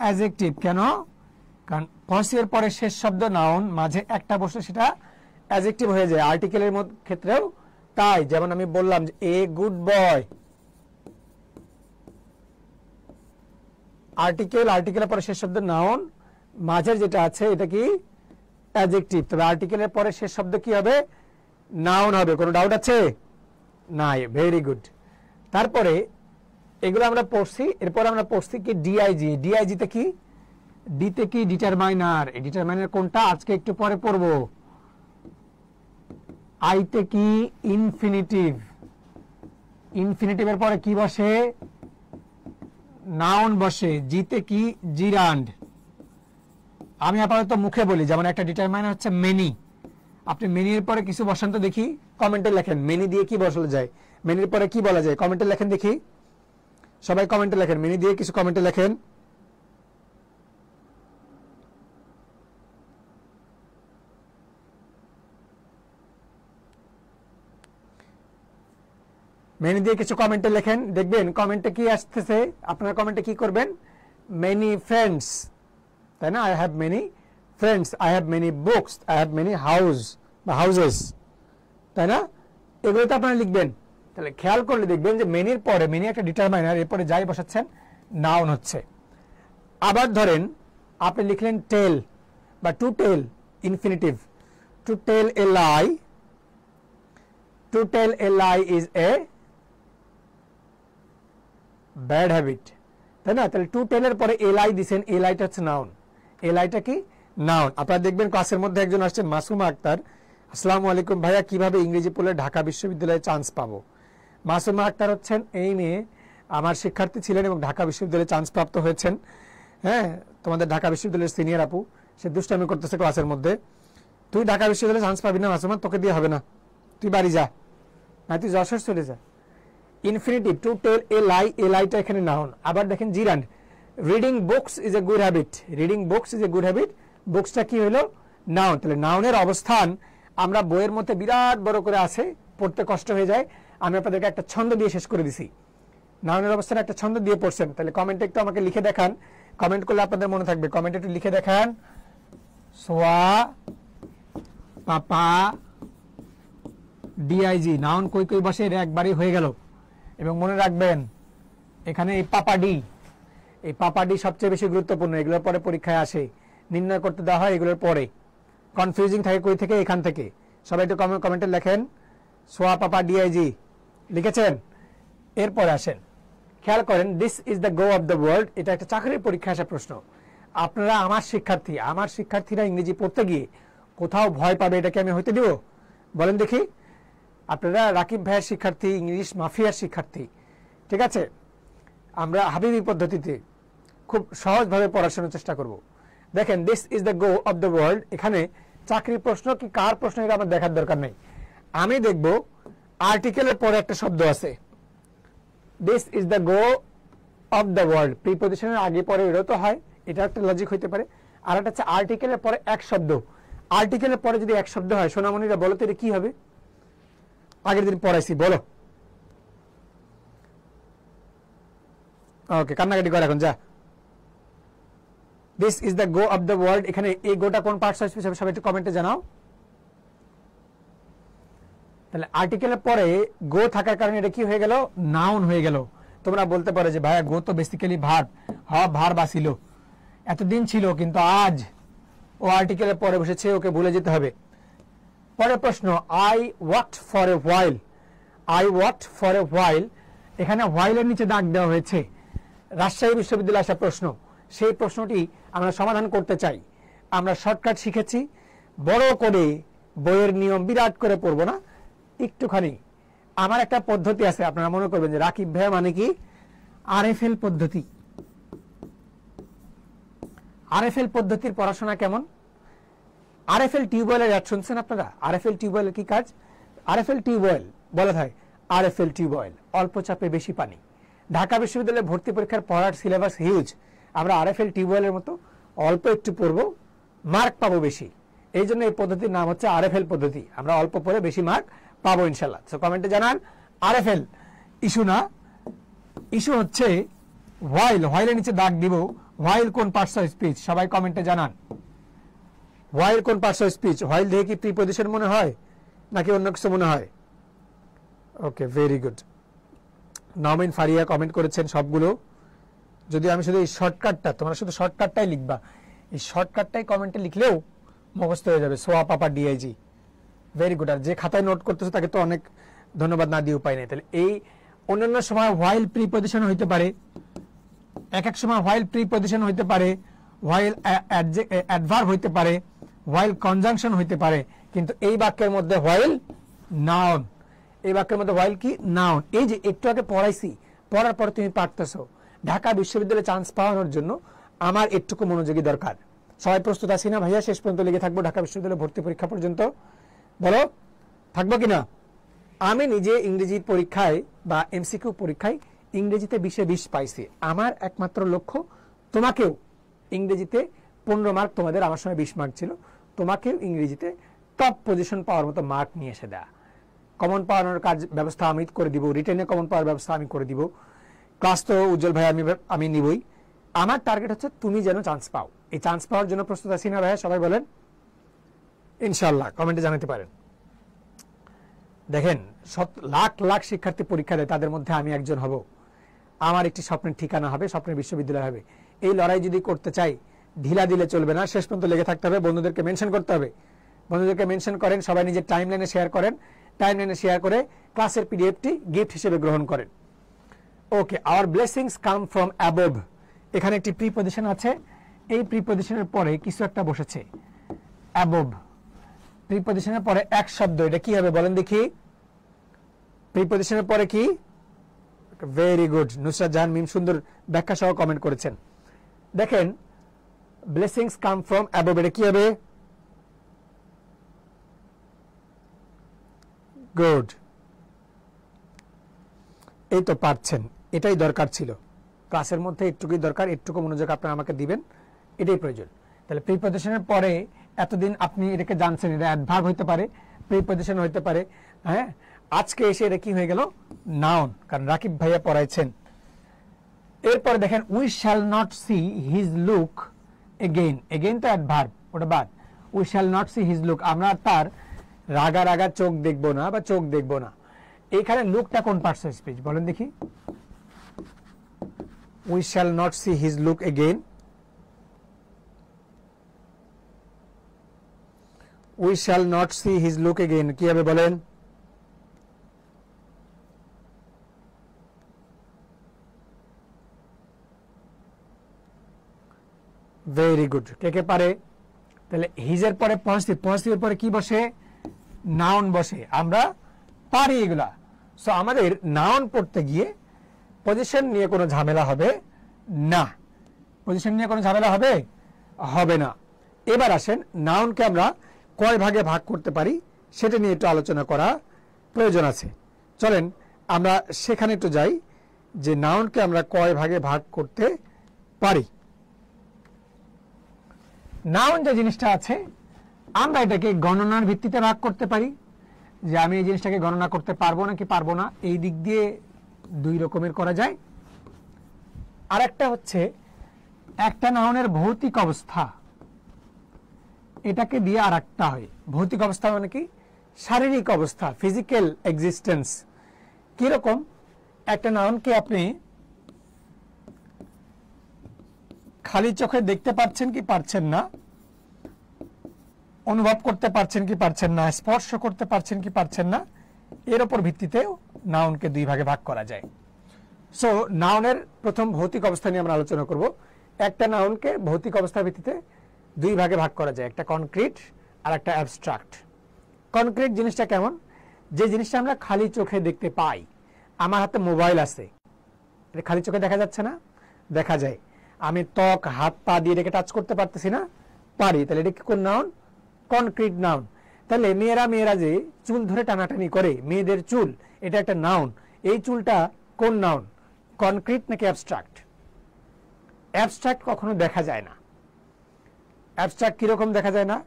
অ্যাডজেক্টিভ। কেন? কারণ পসেসিভের পরে শেষ শব্দ নাউন, মাঝে একটা বসে সেটা অ্যাডজেক্টিভ হয়ে যায়। আর্টিকেলের ক্ষেত্রেও তাই। যেমন আমি বললাম যে এ গুড বয়, আর্টিকেল, আর্টিকেলের পরে শেষ শব্দ নাউন, মাঝের যেটা আছে এটা কি? অ্যাডজেক্টিভ। তবে আর্টিকেলের পরে শেষ শব্দ কি হবে? নাউন হবে। কোনো ডাউট আছে? নাই। Very good. তারপরে এগুলো আমরা পড়ছি, এরপর আমরা পড়ছি কি? ডিআইজি। ডিআইজিতে কি? ডিতে কি? ডিটারমাইনার। এই ডিটারমাইনার কোনটা? আজকে একটু পরে পড়বো। আইতে কি? ইনফিনিটিভ। ইনফিনিটিভের পরে কি বসে? নাউন বসে। জিতে কি? জিরান্ড। আমি আপাতত মুখে বলি, যেমন একটা ডিটারমাইনার হচ্ছে মেনি। আপনি মেনির পরে কিছু বসান তো দেখি, কমেন্টে লেখেন মেনি দিয়ে কি বসানো যায়, মেনির পরে কি বলা যায়, কমেন্টে লেখেন দেখি। সবাই কমেন্টে লেখেন, মেনি দিয়ে কিছু কমেন্টে লেখেন। মেনি দিয়ে কিছু কমেন্টে লেখেন, দেখবেন কমেন্টে কি আসতেছে। আপনারা কমেন্টে কি করবেন? মেনি ফ্রেন্ডস, তাই না? I have many friends, I have many books, I have many house বা হাউজেস, তাই না? এগুলো তো আপনারা লিখবেন। তাহলে খেয়াল করলে দেখবেন যে মেনির পরে, মেনি একটা ডিটারমাইনার, এরপরে যাই বসাচ্ছেন নাউন হচ্ছে। আবার ধরেন আপনি লিখলেন টেল বা to tell, infinitive. To tell a lie, to tell a lie is a bad habit, তাই না? তাহলে টু টেলের পরে এ লাই দিচ্ছেন, এ লাইটা হচ্ছে নাউন। এ লাইটা কি? নাউন। আপনারা দেখবেন ক্লাসের মধ্যে একজন আসছে, মাসুমা আক্তার। আসসালামু আলাইকুম ভাইয়া, কিভাবে ইংরেজি পড়লে ঢাকা বিশ্ববিদ্যালয়ে চান্স পাবো? মাসুমা আক্তার হচ্ছেন এই মেয়ে আমার শিক্ষার্থী ছিলেন এবং ঢাকা বিশ্ববিদ্যালয়ে চান্স প্রাপ্ত হয়েছেন। হ্যাঁ, তোমাদের ঢাকা বিশ্ববিদ্যালয়ের সিনিয়র আপু, সে দুষ্টামি করতেছে ক্লাসের মধ্যে। তুই ঢাকা বিশ্ববিদ্যালয়ে চান্স পাবি না মাসুমা, তোকে দিয়ে হবে না, তুই বাড়ি যা, না তুই যশোর চলে যা। ইনফিনিটিভ, টু টেল এ লাই, এ লাইটা এখানে নাউন। আবার দেখেন gerund, reading books is a good habit, reading books is a good habit, বুকসটা কি হলো? নাউন। তাহলে নাউনের অবস্থান আমরা বইয়ের মধ্যে বিরাট বড় করে আছে, পড়তে কষ্ট হয়ে যায়, আমি আপনাদেরকে একটা ছন্দ দিয়ে শেষ করে দিছি। নাউনের অবস্থানে একটা ছন্দ দিয়ে পড়ছেন, তাহলে কমেন্টে একটু আমাকে লিখে দেখান, কমেন্ট করলে আপনাদের মনে থাকবে, কমেন্টে একটু লিখে দেখান। সোয়া পাপা ডিআইজি, নাউন কই কই বসে, এর একবারই হয়ে গেল। এবং মনে রাখবেন এখানে এই পাপাডি, এই পাপাডি সবচেয়ে বেশি গুরুত্বপূর্ণ, এগুলোর পরে পরীক্ষায় আসে, নির্ণয় করতে দেওয়া হয় এগুলোর পরে। কনফিউজিং থাকে কই থেকে? এখান থেকে। সবাই একটু কমেন্টে লেখেন সোয়া পাপা ডিআইজি, লিখেছেন? এরপরে আসেন, খেয়াল করেন, this is the go of the world, এটা একটা চাকরির পরীক্ষা আসা প্রশ্ন। আপনারা আমার শিক্ষার্থী, আমার শিক্ষার্থীরা ইংরেজি পড়তে গিয়ে কোথাও ভয় পাবে এটাকে আমি হইতে দিব? বলেন দেখি। আপনারা রাকিব ভাইয়ের শিক্ষার্থী, ইংলিশ মাফিয়ার শিক্ষার্থী, ঠিক আছে? আমরা হাবিবি পদ্ধতিতে খুব সহজভাবে পড়াশোনার চেষ্টা করব। দেখেন, this is the go of the world, এখানে চাকরির প্রশ্ন কি কার প্রশ্ন এটা আমার দেখার দরকার নেই। আমি দেখব আর্টিকেলের পরে একটা শব্দ আছে, this is the go of the world, প্রিপজিশনের আগে পরে এটাও তো হয়, এটা একটা লজিক হইতে পারে। আর একটা হচ্ছে আর্টিকেলের পরে এক শব্দ, আর্টিকেলের পরে যদি এক শব্দ হয়, সোনামণিরা বলো তো এটা কি হবে? আগের দিন পড়াইছি, বলো। ওকে, কান্নাকাটি করে এখন, যা। This is the go of the world, এখানে এই গোটা কোন পার্টস হিসেবে সবাই একটু কমেন্টে জানাও। তাহলে আর্টিকেলের পরে গো থাকার কারণে এটা কি হয়ে গেল? নাউন হয়ে গেল। তোমরা বলতে পারো যে ভাইয়া গো তো বেসিক্যালি ভার্ব, ভার্ব আসিল, এতদিন ছিল, কিন্তু আজ ও আর্টিকেলের পরে বসেছে, ওকে ভুলে যেতে হবে। পরের প্রশ্ন, I walked for a while, I walked for a while, এখানে হোয়াইলের নিচে দাগ দেওয়া হয়েছে। রাজশাহী বিশ্ববিদ্যালয়ে আসা প্রশ্ন, সেই প্রশ্নটি আমরা সমাধান করতে চাই। আমরা শর্টকাট শিখেছি, বড় করে বইয়ের নিয়ম বিরাট করে পড়বো না, একটুখানি। আমার একটা পদ্ধতি আছে, আপনারা মনে করবেন যে রাকিব ভাই মানে কি? আরএফএল পদ্ধতি। আরএফএল পদ্ধতির পড়াশোনা কেমন? আরএফএল টিউবওয়েলের অ্যাড শুনছেন আপনারা? আরএফএল টিউবওয়েলের কি কাজ? আরএফএল টিউবওয়েল বলা হয়, আরএফএল টিউবওয়েল, অল্প চাপে বেশি পানি। ঢাকা বিশ্ববিদ্যালয়ে ভর্তি পরীক্ষার পড়ার সিলেবাস হিউজ, আমরা আরএফএল টিউবওয়েলের মতো অল্প একটু পড়বো, মার্ক পাবো বেশি। এই জন্য এই পদ্ধতির নাম হচ্ছে আরএফএল পদ্ধতি, আমরা অল্প পড়ে বেশি মার্ক পাবো ইনশাল্লাহ। সো কমেন্টে জানান আরএফএল ইস্যু না, ইস্যু হচ্ছে হোয়াইল, হোয়াইলের নিচে দাগ দিব। হোয়াইল কোন পার্টস অফ স্পিচ? সবাই কমেন্টে জানান, হোয়াইল কোন পার্টস অফ স্পিচ? হোয়াইল দেখে কি প্রিপজিশন মনে হয় নাকি অন্য কিছু মনে হয়? ওকে, ভেরি গুড। নমিন ফারিয়া কমেন্ট করেছেন সবগুলো। যদি আমি শুধু এই শর্টকাটটা, তোমরা শুধু শর্টকাটটাই লিখবা, এই শর্টকাটটাই কমেন্টে লিখলেও মুখস্থ হয়ে যাবে। সোয়া পাপা ডিআইজি, ভেরি গুড। আর যে খাতায় নোট করতেছো তাকে তো অনেক ধন্যবাদ না দিয়ে উপায় নেই। তাহলে এই অন্যান্য সময় হোয়াইল প্রিপজিশন হইতে পারে, এক এক সময় হোয়াইল প্রিপজিশন হইতে পারে, হোয়াইল অ্যাডভার্ব হইতে পারে, হোয়াইল কনজাংশন হইতে পারে, কিন্তু এই বাক্যের মধ্যে হোয়াইল নাউন। এই বাক্যের মধ্যে হোয়াইল কি? নাউন। এই যে একটু আগে পড়াইছি, পড়ার পর তুমি পারতেছো, ঢাকা বিশ্ববিদ্যালয়ে চান্স পাওয়ানোর জন্য আমার একটুকু মনোযোগী দরকার। সবাই প্রস্তুত আছি না ভাইয়া? শেষ পর্যন্ত লেগে থাকবো ঢাকা বিশ্ববিদ্যালয়ে ভর্তি পরীক্ষা পর্যন্ত, বলো থাকবো কিনা? আমি নিজে ইংরেজির পরীক্ষায় বা এমসিকিউ পরীক্ষায় ইংরেজিতে 20-এ 20 পাইছি। আমার একমাত্র লক্ষ্য তোমাকেও ইংরেজিতে 15 মার্ক, তোমাদের আমার সময় 20 মার্ক ছিল, তোমাকেও ইংরেজিতে টপ পজিশন পাওয়ার মতো মার্ক নিয়ে এসে দেয়া। কমন পাওয়ানোর কাজ ব্যবস্থা আমি করে দিব, রিটেনে কমন পাওয়ার ব্যবস্থা আমি করে দিব, ক্লাস তো উজ্জ্বল ভাই আমি নিবই। আমার টার্গেট হচ্ছে তুমি যেন চান্স পাও। এই চান্স পাওয়ার জন্য প্রস্তুত আছি না ভাইয়া? সবাই বলেন ইনশাআল্লাহ, কমেন্টে জানাতে পারেন। দেখেন, লাখ লাখ শিক্ষার্থী পরীক্ষা দেয়, তাদের মধ্যে আমি একজন হব। আমার একটি স্বপ্নের ঠিকানা হবে, স্বপ্নের বিশ্ববিদ্যালয় হবে। এই লড়াই যদি করতে চাই, ঢিলা দিলে চলবে না, শেষ পর্যন্ত লেগে থাকতে হবে। বন্ধুদেরকে মেনশন করতে হবে, বন্ধুদেরকে মেনশন করেন, সবাই নিজের টাইম লাইনে শেয়ার করেন, টাইম লাইনে শেয়ার করে ক্লাসের পিডিএফটি গিফট হিসেবে গ্রহণ করেন। Okay, our blessings come from above, এখানে একটি প্রিপজিশন আছে, এই প্রিপজিশনের পরে কিছু একটা বসেছে, অ্যাবভ। প্রিপজিশনের পরে এক শব্দ, এটা কি হবে বলেন দেখি? প্রিপজিশনের পরে কি? ভেরি গুড, নুসরাত জাহান মিম সুন্দর ব্যাখ্যা সহ কমেন্ট করেছেন। দেখেন ব্লেসিংস কাম ফ্রম অ্যাবভ, এটা কি হবে? গুড, এই তো পারছেন, এটাই দরকার ছিল ক্লাসের মধ্যে, একটুকুই দরকার, একটুকু মনোযোগ আপনারা আমাকে দিবেন, এটাই প্রয়োজন। তাহলে প্রিপজিশনের পরে এতদিন আপনি এটাকে জানছেন, এটা অ্যাডভার্ব হইতে পারে, প্রিপজিশন হইতে পারে, হ্যাঁ, আজকে এসে এটা কি হয়ে গেল? নাউন, কারণ রাকিব ভাইয়া পড়াইছেন। এরপরে দেখেন we shall not see his look again, again তো অ্যাডভার্ব, ওটা বাদ। We shall not see his look, আমরা তার রাগা রাগা চোখ দেখবো না বা চোখ দেখবো না। এইখানে লুকটা কোন পার্টস অফ স্পিচ বলেন দেখি? We shall not see his look again, we shall not see his look again কি হবে বলেন? ভেরি গুড, কে কে পারে? তাহলে হিজের পরে পজিটিভ, পজিটিভের পরে কি বসে? নাউন বসে, আমরা পারি এগুলা। সো আমাদের নাউন পড়তে গিয়ে পজিশন নিয়ে কোনো ঝামেলা হবে না, পজিশন নিয়ে কোনো ঝামেলা হবে হবে না। এবার আসেন নাউনকে আমরা কয় ভাগে ভাগ করতে পারি সেটা নিয়ে একটু আলোচনা করা প্রয়োজন আছে। চলেন আমরা সেখানে একটু যাই, যে নাউনকে আমরা কয় ভাগে ভাগ করতে পারি। নাউন যে জিনিসটা আছে, আমরা এটাকে গণনার ভিত্তিতে ভাগ করতে পারি, যে আমি এই জিনিসটাকে গণনা করতে পারবো নাকি পারবো না, এই দিক দিয়ে দুই রকমের করা যায়। আর একটা হচ্ছে একটা নাউনের ভৌতিক অবস্থা, এটাকে দিয়ে আর একটা হয়। ভৌতিক অবস্থা মানে কি? শারীরিক অবস্থা, ফিজিক্যাল এক্সিস্টেন্স। কিরকম? একটা নাউনকে আপনি খালি চোখে দেখতে পাচ্ছেন কি পারছেন না, অনুভব করতে পারছেন কি পারছেন না, স্পর্শ করতে পারছেন কি পারছেন না, এর উপর ভিত্তিতেও নাউনকে দুই ভাগে ভাগ করা যায়। সো নাউনের প্রথম ভৌতিক অবস্থা নিয়ে আমরা আলোচনা করব। একটা নাউনকে ভৌতিক অবস্থার ভিত্তিতে দুই ভাগে ভাগ করা যায়, একটা কনক্রিট আর একটা অ্যাবস্ট্রাক্ট। কনক্রিট জিনিসটা কেমন? যে জিনিসটা আমরা খালি চোখে দেখতে পাই। আমার হাতে মোবাইল আছে, এটা খালি চোখে দেখা যাচ্ছে না? দেখা যায়। আমি ত্বক, হাত পা দিয়ে এটাকে টাচ করতে পারতেছি না? পারি। তাহলে এটা কি কোন নাউন? Concrete noun. তাহলে মেয়েরা যে চুল ধরে টানাটানি করে, মেয়েদের চুল, এটা একটা নাউন। এই চুলটা কোন নাউন? কনক্রিট নাকি অ্যাবস্ট্রাক্ট? অ্যাবস্ট্রাক্ট কখনো দেখা যায় না। অ্যাবস্ট্রাক্ট কিরকম দেখা যায় না?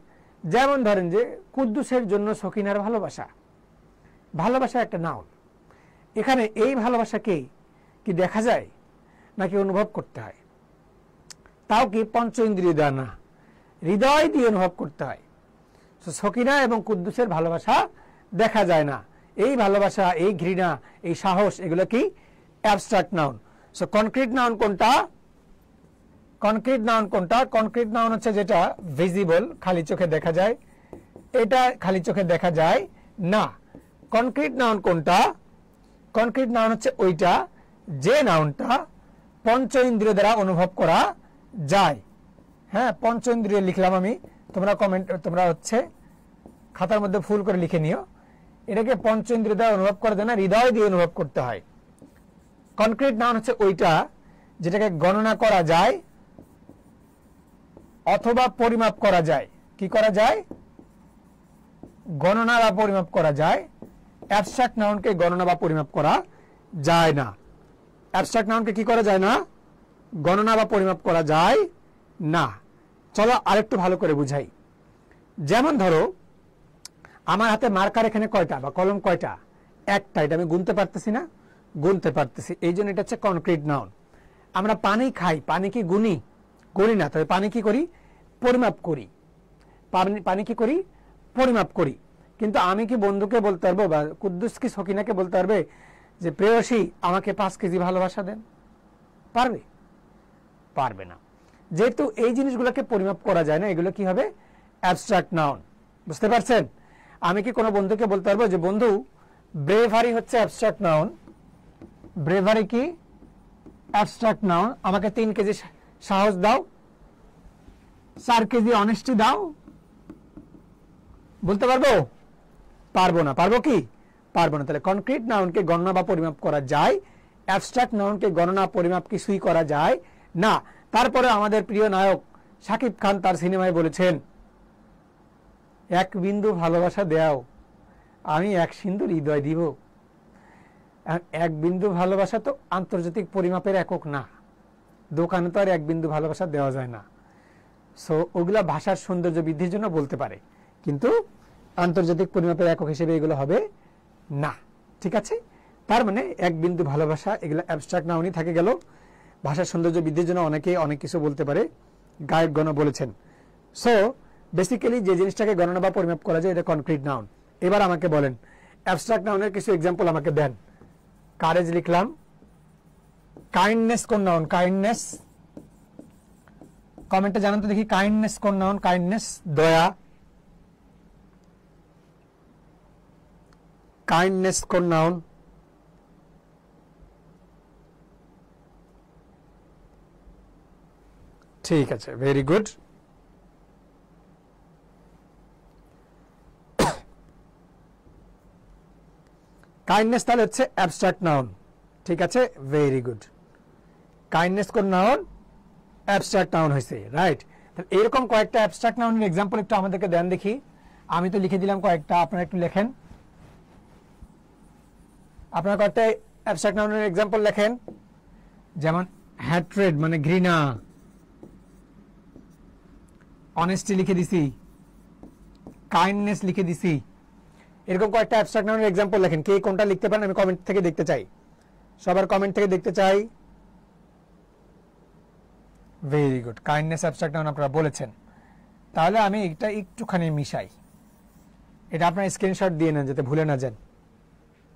যেমন ধরেন যে কুদ্দুসের জন্য সকিনার ভালোবাসা, ভালোবাসা একটা নাউন। এখানে এই ভালোবাসাকে কি দেখা যায় নাকি অনুভব করতে হয়? তাও কি পঞ্চ ইন্দ্রিয় দ্বারা না, হৃদয় দিয়ে অনুভব করতে হয়। সকিনা এবং কুদ্দুসের ভালোবাসা দেখা যায় না। এই ভালোবাসা, এই ঘৃণা, এই সাহস, এগুলো কি? Abstract noun. So concrete noun কোনটা? কনক্রিট নাউন কোনটা? কনক্রিট নাউন হচ্ছে যেটা ভিজিবল, খালি চোখে দেখা যায়। এটা খালি চোখে দেখা যায় না। কনক্রিট নাউন কোনটা? কনক্রিট নাউন হচ্ছে ওইটা যে নাউনটা পঞ্চ ইন্দ্রিয় দ্বারা অনুভব করা যায়। হ্যাঁ, পঞ্চ ইন্দ্রিয় লিখলাম আমি, তোমরা হচ্ছে খাতার মধ্যে ফুল করে লিখে নিও। এটাকে পঞ্চ ইন্দ্রিয় দ্বারা অনুভব করা যায় না, হৃদয় দিয়ে অনুভব করতে হয়। কনক্রিট নাউন হচ্ছে ওইটা যেটাকে গণনা করা যায় অথবা পরিমাপ করা যায়। কি করা যায়? গণনা বা পরিমাপ করা যায়। অ্যাবস্ট্রাক্ট নাউনকে গণনা বা পরিমাপ করা যায় না। অ্যাবস্ট্রাক্ট নাউনকে কি করা যায় না? গণনা বা পরিমাপ করা যায় না। চলো আরেকটু ভালো করে বুঝাই। যেমন ধরো আমার হাতে মার্কার এখানে কয়টা বা কলম কয়টা? একটা। এটা আমি গুনতে পারতেছি না? গুনতে পারতেছি, এই জন্য এটা হচ্ছে কনক্রিট নাউন। আমরা পানি খাই, পানি কি গুনি? গুনি না। তবে পানি কি করি? পরিমাপ করি। পানি কি করি? পরিমাপ করি। কিন্তু আমি কি বন্ধুকে বলতে পারবো বা কুদ্দুস কি সকিনাকে বলতে পারবে যে প্রেয়সী আমাকে 5 কেজি ভালোবাসা দেন? পারবে? পারবে না। যেহেতু এই জিনিসগুলোকে পরিমাপ করা যায় না, এগুলো কি হবে? Abstract noun. বুঝতে পারছেন? আমি কি কোনো বন্ধুকে বলতে পারবো যে বন্ধু ব্রেভারি হচ্ছে অ্যাবস্ট্রাক্ট নাউন, ব্রেভারি কি? অ্যাবস্ট্রাক্ট নাউন, আমাকে 3 কেজি সাহস দাও, 4 কেজি অনেস্টি দাও? বলতে পারবো? পারবো না। পারবো কি? পারবো না। তাহলে কনক্রিট নাউনকে গণনা বা পরিমাপ করা যায়, অ্যাবস্ট্রাক্ট নাউনকে গণনা পরিমাপ কিছুই করা যায় না। তারপরে আমাদের প্রিয় নায়ক শাকিব খান তার সিনেমায় বলেছেন, এক বিন্দু ভালোবাসা দেও, আমি এক সিন্ধুর হৃদয় দিব। এক বিন্দু ভালোবাসা তো আন্তর্জাতিক পরিমাপের একক না, দোকানে তো আর এক বিন্দু ভালোবাসা দেওয়া যায় না। সো ওগুলা ভাষার সৌন্দর্য বৃদ্ধির জন্য বলতে পারে, কিন্তু আন্তর্জাতিক পরিমাপের একক হিসেবে এগুলো হবে না। ঠিক আছে, তার মানে এক বিন্দু ভালোবাসা এগুলো অ্যাবস্ট্রাক্ট নাউনই থাকে গেল। ভাষার সৌন্দর্য বৃদ্ধির জন্য অনেকেই অনেক কিছু বলতে পারে, গায়কগণ বলেছেন। সো বেসিক্যালি যে জিনিসটাকে গণনা বা পরিমাপ করা যায় এটা কনক্রিট নাউন। এবার আমাকে বলেন অ্যাবস্ট্রাক্ট নাউনের কিছু এক্সাম্পল আমাকে দেন। কারেজ লিখলাম, কাইন্ডনেস কোন নাউন? কাইন্ডনেস কমেন্টে জানান তো দেখি, কাইন্ডনেস কোন নাউন? কাইন্ডনেস দয়া, কাইন্ডনেস কোন নাউন? ঠিক আছে, ভেরি গুড। কাইন্ডনেস তাহলে হচ্ছে অ্যাবস্ট্রাক্ট নাউন। ঠিক আছে, ভেরি গুড। কাইন্ডনেস কোন নাউন? অ্যাবস্ট্রাক্ট নাউন হয়েছে, রাইট। তাহলে এরকম কয়েকটা অ্যাবস্ট্রাক্ট নাউনের এক্সাম্পল একটু আমাদেরকে দেন দেখি। আমি তো লিখে দিলাম কয়েকটা, আপনারা একটু লেখেন। আপনারা কয়েকটা অ্যাবস্ট্রাক্ট নাউনের এক্সাম্পল লেখেন। যেমন হ্যাট্রেড মানে ঘৃণা, অনেস্টি লিখে দিছি, কাইন্ডনেস লিখে দিছি। এরকম কয়েকটা অ্যাবস্ট্রাক্ট নাউনের এক্সাম্পল লেখেন। কে কোনটা লিখতে পারেন আমি কমেন্ট থেকে দেখতে চাই, সবার কমেন্ট থেকে দেখতে চাই। Very good, kindness abstract noun আপনারা বলেছেন। তাহলে আমি এটা একটুখানি মিশাই, এটা আপনারা স্ক্রিনশট দিয়ে নেন যাতে ভুলে না যান।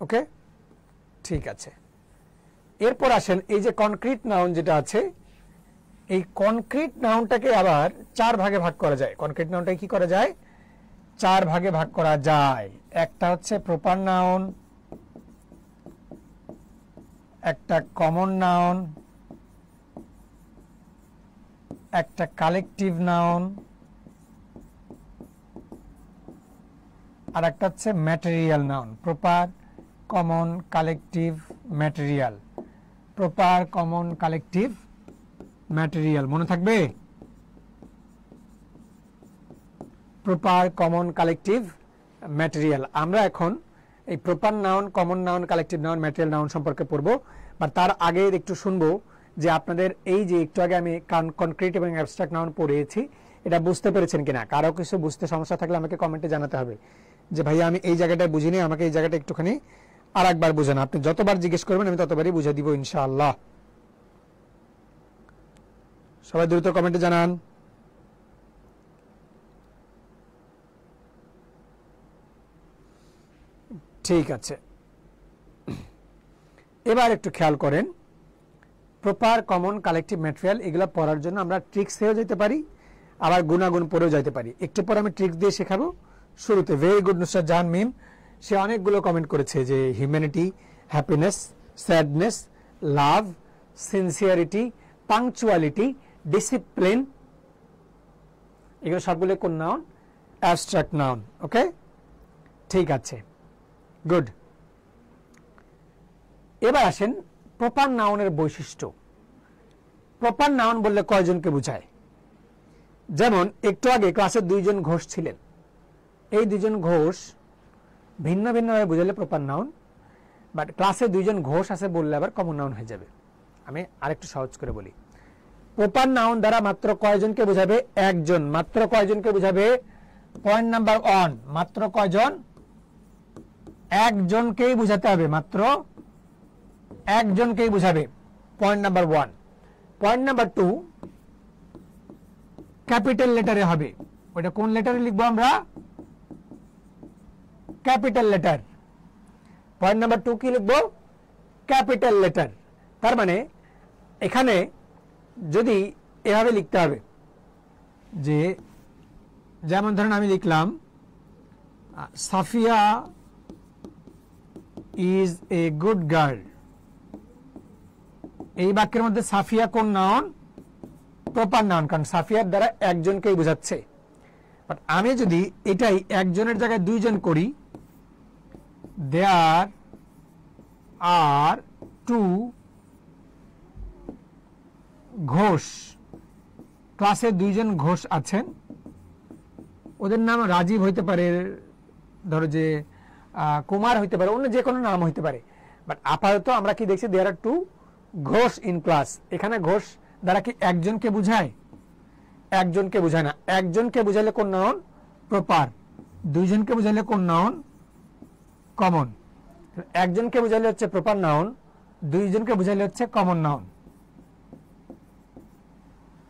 ওকে, ঠিক আছে। এরপর আসেন এই যে কনক্রিট নাউন যেটা আছে, এই কনক্রিট নাউনটাকে আবার চার ভাগে ভাগ করা যায়। কনক্রিট নাউনটাকে কি করা যায়? চার ভাগে ভাগ করা যায়। একটা হচ্ছে প্রপার নাউন, একটা কমন নাউন, একটা কালেকটিভ নাউন, আর একটা হচ্ছে material noun. Proper, common, collective, material. Proper, common, collective, material. মনে থাকবে? Proper, common, collective, material. আমরা এখন এই proper noun, common noun, collective noun, material noun সম্পর্কে পড়বো। বাট তার আগে একটু শুনবো যে আপনাদের এই যে একটু আগে আমি কনক্রিট এবং অ্যাবস্ট্রাক্ট নাউন পড়িয়েছি, এটা বুঝতে পেরেছেন কিনা। কারো কিছু বুঝতে সমস্যা থাকলে আমাকে কমেন্টে জানাতে হবে যে ভাইয়া আমি এই জায়গাটায় বুঝিনি, আমাকে এই জায়গাটা একটুখানি আর একবার বুঝান। আপনি যতবার জিজ্ঞেস করবেন আমি ততবারই বুঝে দিব ইনশাআল্লাহ। সবাই দ্রুত কমেন্টে জানান। ঠিক আছে, এবার একটু খেয়াল করেন, প্রপার, কমন, কালেকটিভ, ম্যাটেরিয়াল এগুলো পড়ার জন্য আমরা ট্রিক্সেও যেতে পারি, আবার গুণাগুণ পড়েও যেতে পারি। একটু পর আমি ট্রিক্স দিয়ে শেখাবো। শুরুতে ভেরি গুড নুসরাত জাহান মিম, সে অনেকগুলো কমেন্ট করেছে যে হিউম্যানিটি, হ্যাপিনেস, স্যাডনেস, লাভ, সিনসিয়ারিটি, পাংচুয়ালিটি, ডিসিপ্লিন, এগুলো সবগুলো কোন নাউন? Abstract noun. ওকে, ঠিক আছে, গুড। এবার আসেন প্রপার নাউনের বৈশিষ্ট্য। প্রপার নাউন বললে কয়জনকে বোঝায়? যেমন একটু আগে ক্লাসে দুইজন ঘোষ ছিলেন, এই দুইজন ঘোষ ভিন্ন ভিন্নভাবে বোঝালে প্রপার নাউন, বাট ক্লাসে দুইজন ঘোষ আছে বললে আবার কমন নাউন হয়ে যাবে। আমি আরেকটু সহজ করে বলি, প্রপার নাউন দ্বারা মাত্র কয়জনকে বোঝাবে? একজন। মাত্র কয়জনকে বোঝাবে? পয়েন্ট নাম্বার 1, মাত্র কয়জন? একজনকেই বোঝাতে হবে, মাত্র একজনকেই বোঝাবে। Point number 1। Point number 2, capital লেটারে হবে। ওটা কোন লেটারে লিখবো আমরা? Capital letter. পয়েন্ট নাম্বার 2 কি লিখবো? Capital letter. তার মানে এখানে যদি এভাবে লিখতে হবে যে, যেমন ধরেন আমি লিখলাম Safia is a good girl. এই বাক্যের মধ্যে সাফিয়া কোন নাউন? প্রপার নাউন, কারণ সাফিয়ার দ্বারা একজনকেই বোঝাচ্ছে। বাট আমি যদি এটাই একজনের জায়গায় দুইজন করি, দেয়ার আর টু ঘোষ, ক্লাসে দুইজন ঘোষ আছেন, ওদের নাম রাজীব হইতে পারে, ধরো যে কুমার হইতে পারে, অন্য যে কোনো নাম হইতে পারে, বাট আপাতত আমরা কি দেখছি দেয়ার আর টু ঘোষ ইন ক্লাস। এখানে ঘোষ দ্বারা কি একজনকে বুঝায়? একজনকে বুঝায় না। একজনকে বুঝাইলে কোন নাউন? প্রপার। দুইজনকে বুঝাইলে কোন নাউন? কমন। একজনকে বুঝাইলে হচ্ছে প্রপার নাউন, দুইজনকে বুঝাইলে হচ্ছে কমন নাউন।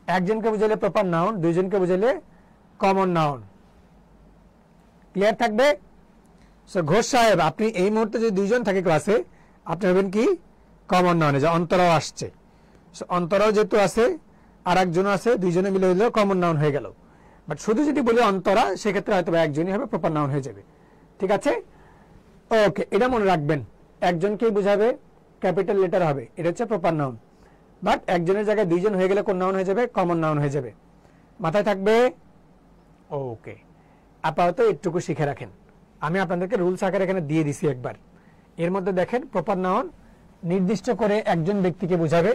একজনকে বুঝাইলে প্রপার নাউন, দুইজনকে বুঝাইলে কমন নাউন। ক্লিয়ার থাকবে? সো ঘোষ সাহেব, আপনি এই মুহূর্তে যদি দুইজন থাকে ক্লাসে, আপনি হবেন কি কমন নাউনে, যে অন্তরাও আসছে, অন্তরাও যেহেতু আছে আর একজন আছে, দুইজনে মিলে হইলেও কমন নাউন হয়ে গেল। বাট শুধু যদি বলি অন্তরা, সেক্ষেত্রে হয়তো একজনই হবে, প্রপার নাউন হয়ে যাবে। ঠিক আছে, ওকে, এটা মনে রাখবেন, একজনকেই বুঝাবে, ক্যাপিটাল লেটার হবে, এটা হচ্ছে প্রপার নাউন। বাট একজনের জায়গায় দুইজন হয়ে গেলে কোন নাউন হয়ে যাবে? কমন নাউন হয়ে যাবে। মাথায় থাকবে? ওকে, আপাতত একটুকু শিখে রাখেন। আমি আপনাদেরকে রুলস আকারে এখানে দিয়ে দিছি একবার। এর মধ্যে দেখেন প্রপার নাউন নির্দিষ্ট করে একজন ব্যক্তিকে বোঝাবে।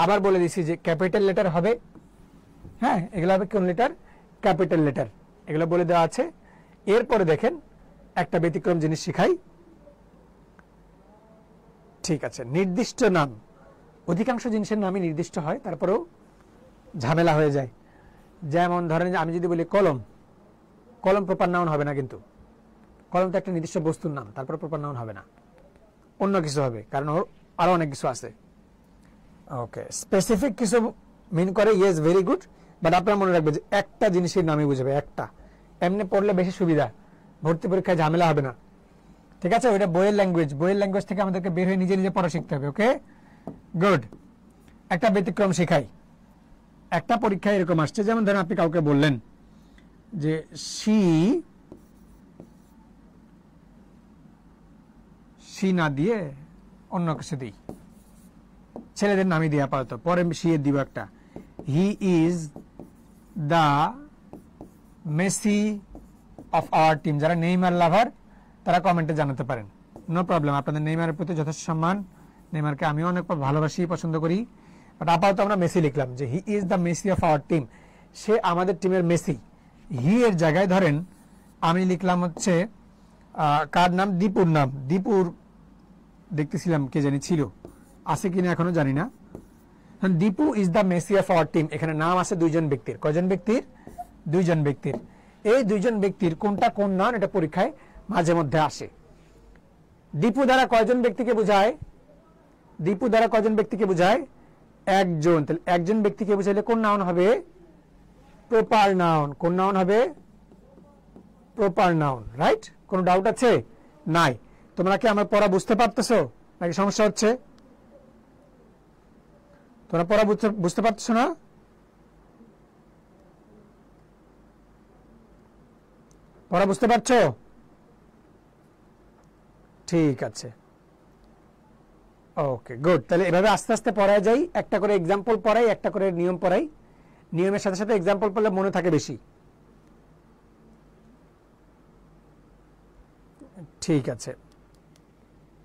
আবার বলে দিছি যে ক্যাপিটাল লেটার হবে, হ্যাঁ, এগুলো হবে কোন লেটার? ক্যাপিটাল লেটার, এগুলো বলে দেওয়া আছে। এরপরে দেখেন একটা ব্যতিক্রম জিনিস শিখাই। ঠিক আছে, নির্দিষ্ট নাম, অধিকাংশ জিনিসের নামই নির্দিষ্ট হয়, তারপরেও ঝামেলা হয়ে যায়। যেমন ধরেন আমি যদি বলি কলম, কলম প্রপার নাউন হবে না, কিন্তু কলম তো একটা নির্দিষ্ট বস্তুর নাম, তারপরে প্রপার নাউন হবে না, অন্য কিছু হবে, কারণ ওর আরো অনেক কিছু আছে। ওকে, স্পেসিফিক কিছু মিন করে, ইয়েস, ভেরি গুড। বাট আপনারা মনে রাখবেন যে একটা জিনিসের নামই বুঝাবে, একটা। এমনি পড়লে বেশি সুবিধা, ভর্তি পরীক্ষায় ঝামেলা হবে না। ঠিক আছে, ওইটা বইয়ের ল্যাঙ্গুয়েজ, বইয়ের ল্যাঙ্গুয়েজ থেকে আমাদেরকে বের হয়ে নিজে নিজে পড়া শিখতে হবে। ওকে, গুড। একটা ব্যতিক্রম শিখাই। একটা পরীক্ষায় এরকম আসছে, যেমন ধরেন আপনি কাউকে বললেন যে সি না দিয়ে অন্য কিছু দিই, ছেলেদের নামই দিয়ে আপাতত, পরে সি এর দিব একটা। হি is the Messi of our team. যারা নেইমার লাভার তারা কমেন্টে জানাতে পারেন, নো প্রবলেম। আপনাদের নেইমারের প্রতি যথেষ্ট সম্মান, নেইমারকে আমিও অনেক ভালোবাসি, পছন্দ করি। বাট আপাতত আমরা মেসি লিখলাম, যে he is the Messi of our team, সে আমাদের টিমের মেসি। হি এর জায়গায় ধরেন আমি লিখলাম হচ্ছে কার নাম? দীপুর নাম। দীপুর দেখতেছিলাম কে জানি ছিল, আছে কিনা এখনো জানি না। Dipu is the Messi of our team, এখানে নাম আছে দুইজন ব্যক্তির। কয়জন ব্যক্তির? দুইজন ব্যক্তির। এই দুইজন ব্যক্তির কোনটা কোন নাম, এটা পরীক্ষায় মাঝে মধ্যে আসে। দীপু দ্বারা কয়জন ব্যক্তিকে বোঝায়? দীপু দ্বারা কয়জন ব্যক্তিকে বোঝায়? একজন। তাহলে একজন ব্যক্তিকে বুঝাইলে কোন নাউন হবে? Proper noun. কোন নাউন হবে? Proper noun. রাইট? কোনো ডাউট আছে? নাই। তোমরা কি আমার পড়া বুঝতে পারতেছো নাকি সমস্যা হচ্ছে? তোমরা পড়া বুঝতে পারতেছো না? পড়া বুঝতে পারছো? ঠিক আছে, ওকে, গুড। তাহলে এভাবে আস্তে আস্তে পড়ায় যাই, একটা করে এক্সাম্পল পড়াই, একটা করে নিয়ম পড়াই। নিয়মের সাথে সাথে এক্সাম্পল পড়লে মনে থাকে বেশি। ঠিক আছে,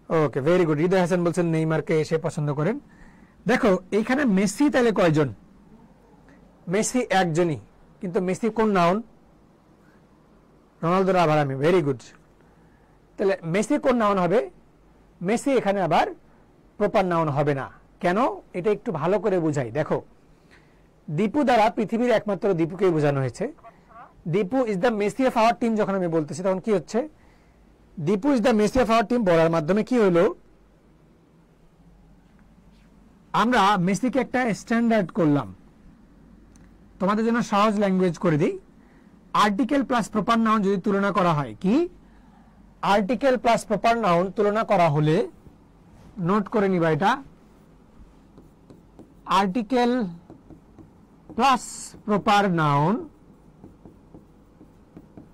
ওকে, ভেরি গুড। হৃদয় হাসান বলছেন নেইমারকে এসে পছন্দ করেন। দেখো এইখানে মেসি তাহলে কয়জন? মেসি একজনই, কিন্তু মেসি কোন নাউন? রোনালদোর আবার আমি, ভেরি গুড। তাহলে মেসি কোন নাউন হবে? মেসি এখানে আবার প্রপার নাউন হবে না। কেন? এটা একটু ভালো করে বুঝাই। দেখো, দীপু দ্বারা পৃথিবীর একমাত্র দীপুকেই বোঝানো হয়েছে। Dipu is the Messi of our team যখন আমি বলতেছি, তখন কি হচ্ছে? Dipu is the Messi of our team বলার মাধ্যমে কি হলো? আমরা মেসিকে একটা স্ট্যান্ডার্ড করলাম। তোমাদের জন্য সহজ ল্যাঙ্গুয়েজ করে দিই। আর্টিকেল প্লাস প্রপার নাউন যদি তুলনা করা হয়, কি আর্টিকেল প্লাস প্রপার নাউন তুলনা করা হলে, নোট করে নিবা এটা, আর্টিকেল প্লাস প্রপার নাউন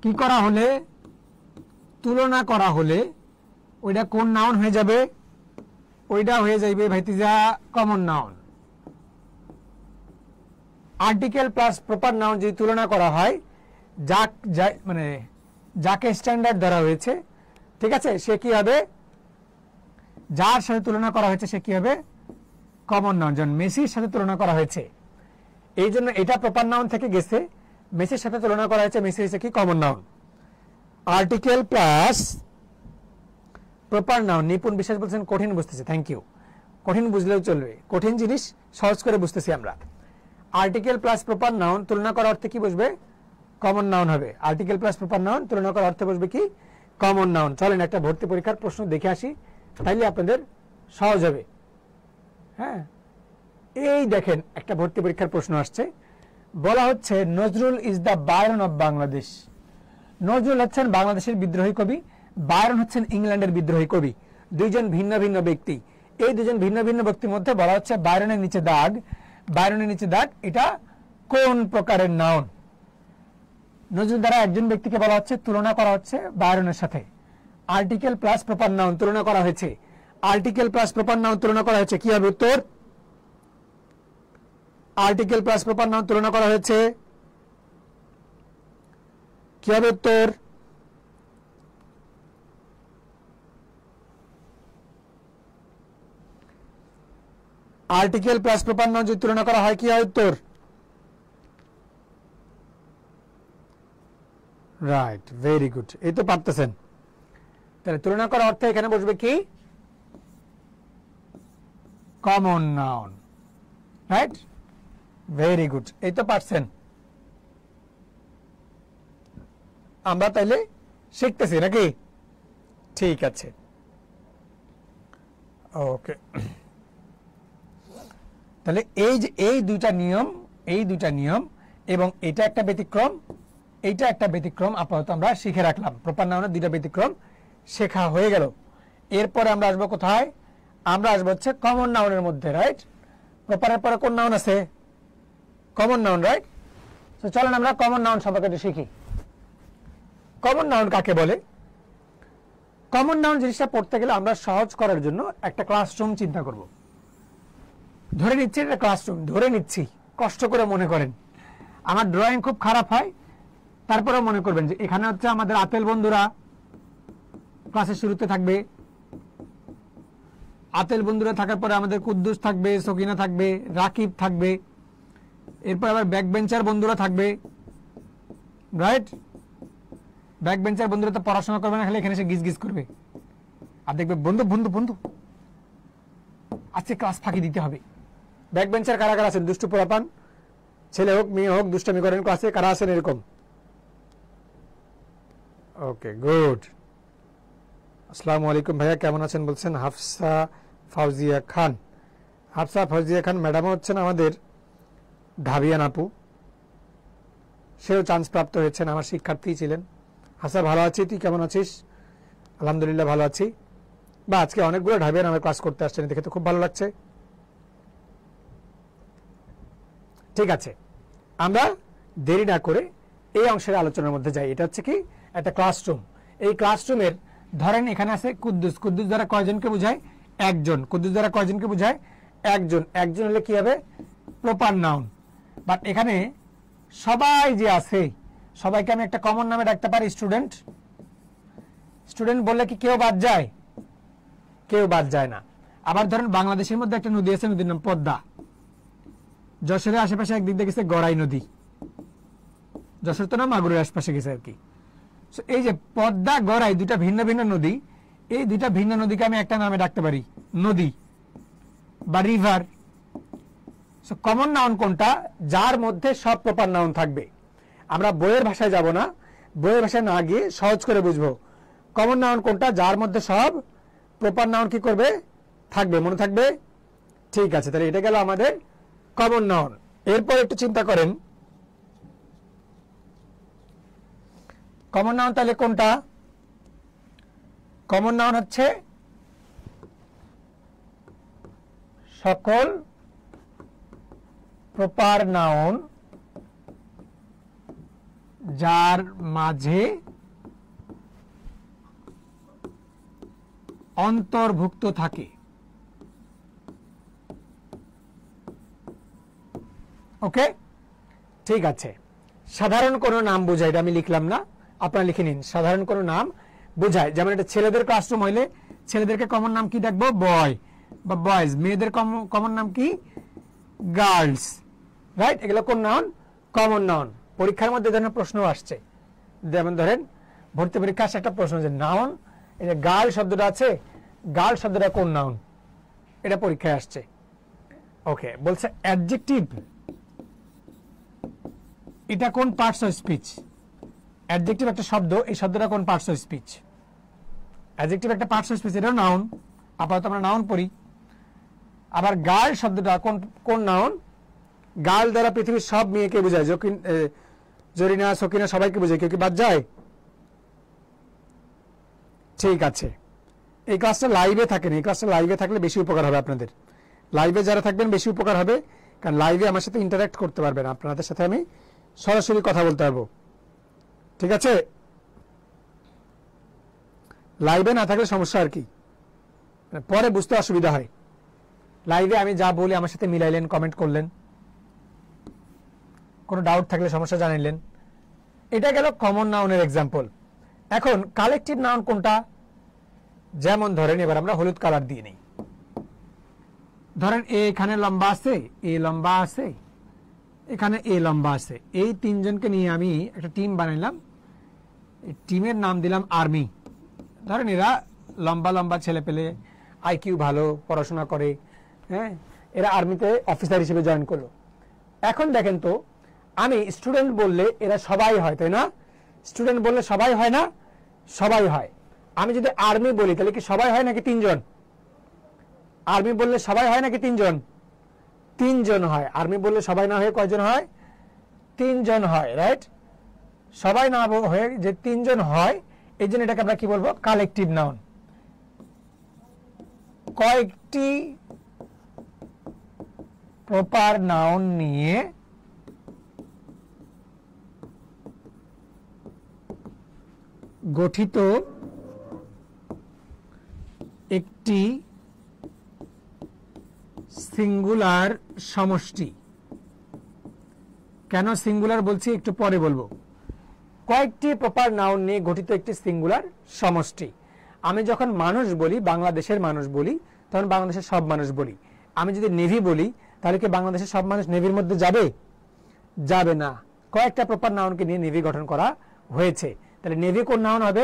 কি করা হলে, তুলনা করা হলে ওইটা কোন নাউন হয়ে যাবে? ওইটা হয়ে যাবে ভাইতিজা common noun. Article plus proper noun যদি তুলনা করা হয়, মানে যাকে স্ট্যান্ডার্ড ধরা হয়েছে ঠিক আছে, সে কি হবে, যার সাথে তুলনা করা হয়েছে সে কি হবে, কমন নাউন। যেমন মেসির সাথে তুলনা করা হয়েছে, এই জন্য এটা প্রপার নাউন থেকে গেছে, মেসির সাথে তুলনা করা হয়েছে, মেসি হচ্ছে কি common noun. Article plus proper noun. Nipun Biswas বলছেন কঠিন বুঝতেছি, থ্যাংক ইউ। কঠিন বুঝলেও চলবে, কঠিন জিনিস সহজ করে বুঝতেছি আমরা। আর্টিকেল প্লাস প্রপার নাউন তুলনা করার অর্থে কি বসবে, কমন নাউন হবে। আর্টিকেল প্লাস প্রপার নাউন তুলনা করার অর্থে বসবে কি, কমন নাউন। চলেন একটা ভর্তি পরীক্ষার প্রশ্ন দেখে আসি, তাইলে আপনাদের সহজ হবে। হ্যাঁ, এই দেখেন একটা ভর্তি পরীক্ষার প্রশ্ন আসছে, বলা হচ্ছে Nazrul is the Byron of Bangladesh. Nazrul হচ্ছেন বাংলাদেশের বিদ্রোহী কবি, বায়রন হচ্ছেন ইংল্যান্ডের বিদ্রোহী কবি, দুইজন ভিন্ন ভিন্ন ব্যক্তি। এই দুজন ভিন্ন ভিন্ন ব্যক্তির মধ্যে বলা হচ্ছে বায়রনের নিচে দাগ, বায়রনের নিচে দাগ, এটা কোন প্রকারের নাউন। নজরুল দ্বারা একজন ব্যক্তিকে বলা হচ্ছে, তুলনা করা হচ্ছে বায়রনের সাথে। আর্টিকেল প্লাস প্রপার নাউন তুলনা করা হয়েছে, আর্টিকেল প্লাস প্রপার নাউন তুলনা করা হয়েছে, কি হবে উত্তর, আর্টিকেল প্লাস প্রপার নাউন তুলনা করা হয়েছে, কি হবে উত্তর, আর্টিকেল প্লাস প্রপার নাউন যদি তুলনা করা হয় কি হয় উত্তর, রাইট, ভেরি গুড, এই তো পারতেছেন। তাহলে তুলনা করার অর্থে এখানে বসবে কি, common noun, right, very good, এই তো পারছেন। আমরা তাইলে শিখতেছি নাকি, ঠিক আছে, ওকে। তাহলে এই যে এই দুইটা নিয়ম এবং এটা একটা ব্যতিক্রম, এইটা একটা ব্যতিক্রম আপাতত আমরা শিখে রাখলাম। প্রপার নাউনের দুইটা ব্যতিক্রম শেখা হয়ে গেল। এরপরে আমরা আসবো কোথায়, আমরা আসবো হচ্ছে কমন নাউনের মধ্যে, রাইট। প্রপারের পরে কোন নাউন আছে, কমন নাউন, রাইট। তো চলেন আমরা কমন নাউন সম্পর্কে একটু শিখি। কমন নাউন কাকে বলে? কমন নাউন জিনিসটা পড়তে গেলে আমরা সহজ করার জন্য একটা ক্লাসরুম চিন্তা করব। ধরে নিচ্ছি এটা ক্লাসরুম, ধরে নিচ্ছি, কষ্ট করে মনে করেন। আমার ড্রয়িং খুব খারাপ হয়, তারপরে মনে করবেন যে এখানে হচ্ছে আমাদের আপেল বন্ধুরা ক্লাসের শুরুতে থাকবে, আপেল বন্ধুরা থাকার পরে আমাদের কুদ্দুস থাকবে, সকিনা থাকবে, রাকিব থাকবে, এরপর আবার ব্যাক বেঞ্চার বন্ধুরা থাকবে, রাইট। ব্যাক বেঞ্চার বন্ধুরা তো পড়াশোনা করবে না, খালি এখানে এসে গিজ গিজ করবে, আর দেখবে বন্ধু বন্ধু বন্ধু আজকে ক্লাস ফাঁকি দিতে হবে। ব্যাক বেঞ্চার কারা কারা আছেন, দুষ্টু পোলাপান, ছেলে হোক মেয়ে হোক, দুষ্টামি করেন ক্লাসে, কারা আছেন এরকম? ওকে, গুড। আসসালামু আলাইকুম ভাইয়া, কেমন আছেন বলছেন হাফসা ফাউজিয়া খান। হাফসা ফাউজিয়া খান ম্যাডাম হচ্ছেন আমাদের ঢাবিয়ান আপু, সেও চান্স প্রাপ্ত হয়েছেন, আমার শিক্ষার্থী ছিলেন। হাসা ভালো আছি, তুই কেমন আছিস? আলহামদুলিল্লাহ ভালো আছি। বা আজকে অনেকগুলো ঢাবিয়ান আমার ক্লাস করতে আসছেন, দেখে তো খুব ভালো লাগছে। ঠিক আছে, আমরা দেরি না করে এই অংশের আলোচনার মধ্যে যাই। এটা হচ্ছে কি একটা ক্লাসরুম। এই ক্লাসরুমের ধরেন এখানে আছে কুদ্দুস, কুদ্দুস দ্বারা কয়জনকে বোঝায়? একজন। কুদ্দুস দ্বারা কয়জনকে বোঝায়? একজন। একজন হলে কি হবে? Proper noun. বাট এখানে সবাই যে আছে সবাইকে আমি একটা কমন নামে ডাকতে পারি, স্টুডেন্ট। স্টুডেন্ট বললে কি কেউ বাদ যায়? কেউ বাদ যায় না। আবার ধরেন বাংলাদেশের মধ্যে একটা নদী আছে, নদীর নাম পদ্মা। যশোরের আশেপাশে একদিক দিয়ে গেছে গড়াই নদী, যশোর তো না মাগুরের আশপাশে গেছে আর কি। এই যে পদ্মা গড়াই দুইটা ভিন্ন ভিন্ন নদী, এই দুইটা ভিন্ন নদীকে আমি একটা নামে ডাকতে পারি, নদী বা রিভার। কমন নাউন কোনটা? যার মধ্যে সব প্রপার নাউন থাকবে। আমরা বইয়ের ভাষায় যাব না, বইয়ের ভাষায় না গিয়ে সহজ করে বুঝবো কমন নাউন কোনটা, যার মধ্যে সব প্রপার নাউন কি করবে? থাকবে, মনে থাকবে। ঠিক আছে, তাহলে এটা গেল আমাদের কমন নাউন। এরপর একটু চিন্তা করেন কমন নাউন তাহলে কোনটা? কমন নাউন হচ্ছে সকল প্রপার নাউন যার মাঝে অন্তর্ভুক্ত থাকে। ওকে, ঠিক আছে। সাধারণ কোনো নাম বোঝায়, এটা আমি লিখলাম না, আপনারা লিখে নিন। সাধারণ কোনো নাম বোঝায়। যেমন এটা ছেলেদের ক্লাসরুম হইলে ছেলেদেরকে কমন নাম কি ডাকবো? বয় বা বয়েজ। মেয়েদের কমন নাম কি? Girls, right? এগুলো কোন নাউন? Common noun. পরীক্ষার মধ্যে ধরেন প্রশ্ন আসছে, যেমন ধরেন ভর্তি পরীক্ষা আসছে একটা প্রশ্ন যে নাউন, এই যে গার্ল শব্দটা আছে, গার্ল শব্দটা কোন নাউন? এটা পরীক্ষায় আসছে। ওকে, বলছে অ্যাডজেক্টিভ এটা কোন পার্টস অফ স্পিচ? অ্যাডজেক্টিভ একটা শব্দ, এই শব্দটা কোন পার্টস অফ স্পিচ? অ্যাডজেক্টিভ একটা পার্টস অফ স্পিচ, এটা নাউন। আপাতত আমরা নাউন পড়ি। আবার গার্ল শব্দটা কোন কোন নাউন? গার্ল দ্বারা পৃথিবীর সব মেয়েকে বোঝায়, জরিনা, সকিনা সবাইকে বোঝায়, কেউ কি বাদ যায়? ঠিক আছে, এই ক্লাসটা লাইভে থাকেন, এই ক্লাসটা লাইভে থাকলে বেশি উপকার হবে আপনাদের। লাইভে যারা থাকবেন বেশি উপকার হবে, কারণ লাইভে আমার সাথে ইন্টারঅ্যাক্ট করতে পারবেন, আপনাদের সাথে আমি সরাসরি কথা বলতে পারবো। ঠিক আছে, লাইভে না থাকলে সমস্যা আর কি, পরে বুঝতে অসুবিধা হয়। লাইভে আমি যা বলি আমার সাথে মিলাইলেন, কমেন্ট করলেন, কোনো ডাউট থাকলে সমস্যা জানাইলেন। এটা গেল কমন নাউনের এক্সাম্পল। এখন কালেকটিভ নাউন কোনটা? যেমন ধরেন এবার আমরা হলুদ কালার দিয়ে নেই। ধরেন এখানে লম্বা আছে, এ লম্বা আছে, এখানে এ লম্বা আছে, এই তিনজনকে নিয়ে আমি একটা টিম বানাইলাম। এই টিমের নাম দিলাম আর্মি। ধরেন এরা লম্বা লম্বা ছেলে পেলে, আইকিউ ভালো, পড়াশোনা করে, হ্যাঁ, এরা আর্মিতে অফিসার হিসেবে জয়েন করলো। এখন দেখেন তো, আমি স্টুডেন্ট বললে এরা সবাই হয়, তাই না? স্টুডেন্ট বললে সবাই হয় না? সবাই হয়। আমি যদি আর্মি বলি তাহলে কি সবাই হয় নাকি তিনজন? আর্মি বললে সবাই হয় নাকি তিনজন? তিনজন হয়। আর্মি বললে সবাই না হয়ে কয়জন হয়? তিনজন হয়, রাইট? সবাই না হয়ে যে তিনজন হয়, এই জন্য এটাকে আমরা কি বলবো? Collective noun. কয়েকটি প্রপার নাউন নিয়ে গঠিত একটি সিঙ্গুলার সমষ্টি। কেন সিঙ্গুলার বলছি একটু পরে বলবো। কয়েকটি প্রপার নাউন নিয়ে গঠিত একটি সিঙ্গুলার সমষ্টি। আমি যখন মানুষ বলি, বাংলাদেশের মানুষ বলি, তখন বাংলাদেশের সব মানুষ বলি। আমি যদি নেভি বলি তাহলে কি বাংলাদেশের সব মানুষ নেভির মধ্যে যাবে? যাবে না। কয়েকটা প্রপার নাউনকে নিয়ে নেভি গঠন করা হয়েছে। তাহলে নেভি কোন নাউন হবে?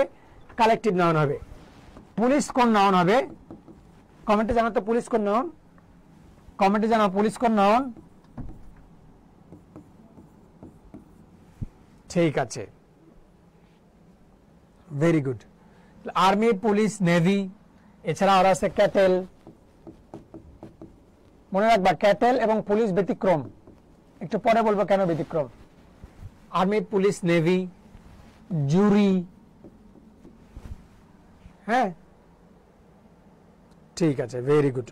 কালেকটিভ নাউন হবে। পুলিশ কোন নাউন হবে? কমেন্টে জানাও তো পুলিশ কোন নাউন। কমেন্টে জানাও পুলিশ কোন নাউন। ঠিক আছে, very good. Army, police, navy, এছাড়া আর আছে ক্যাটেল। মনে রাখবা ক্যাটেল এবং পুলিশ ব্যতিক্রম, একটু পরে বলবো কেন ব্যতিক্রম। আর্মি, পুলিশ, নেভি, জুরি, হ্যাঁ, ঠিক আছে, very good.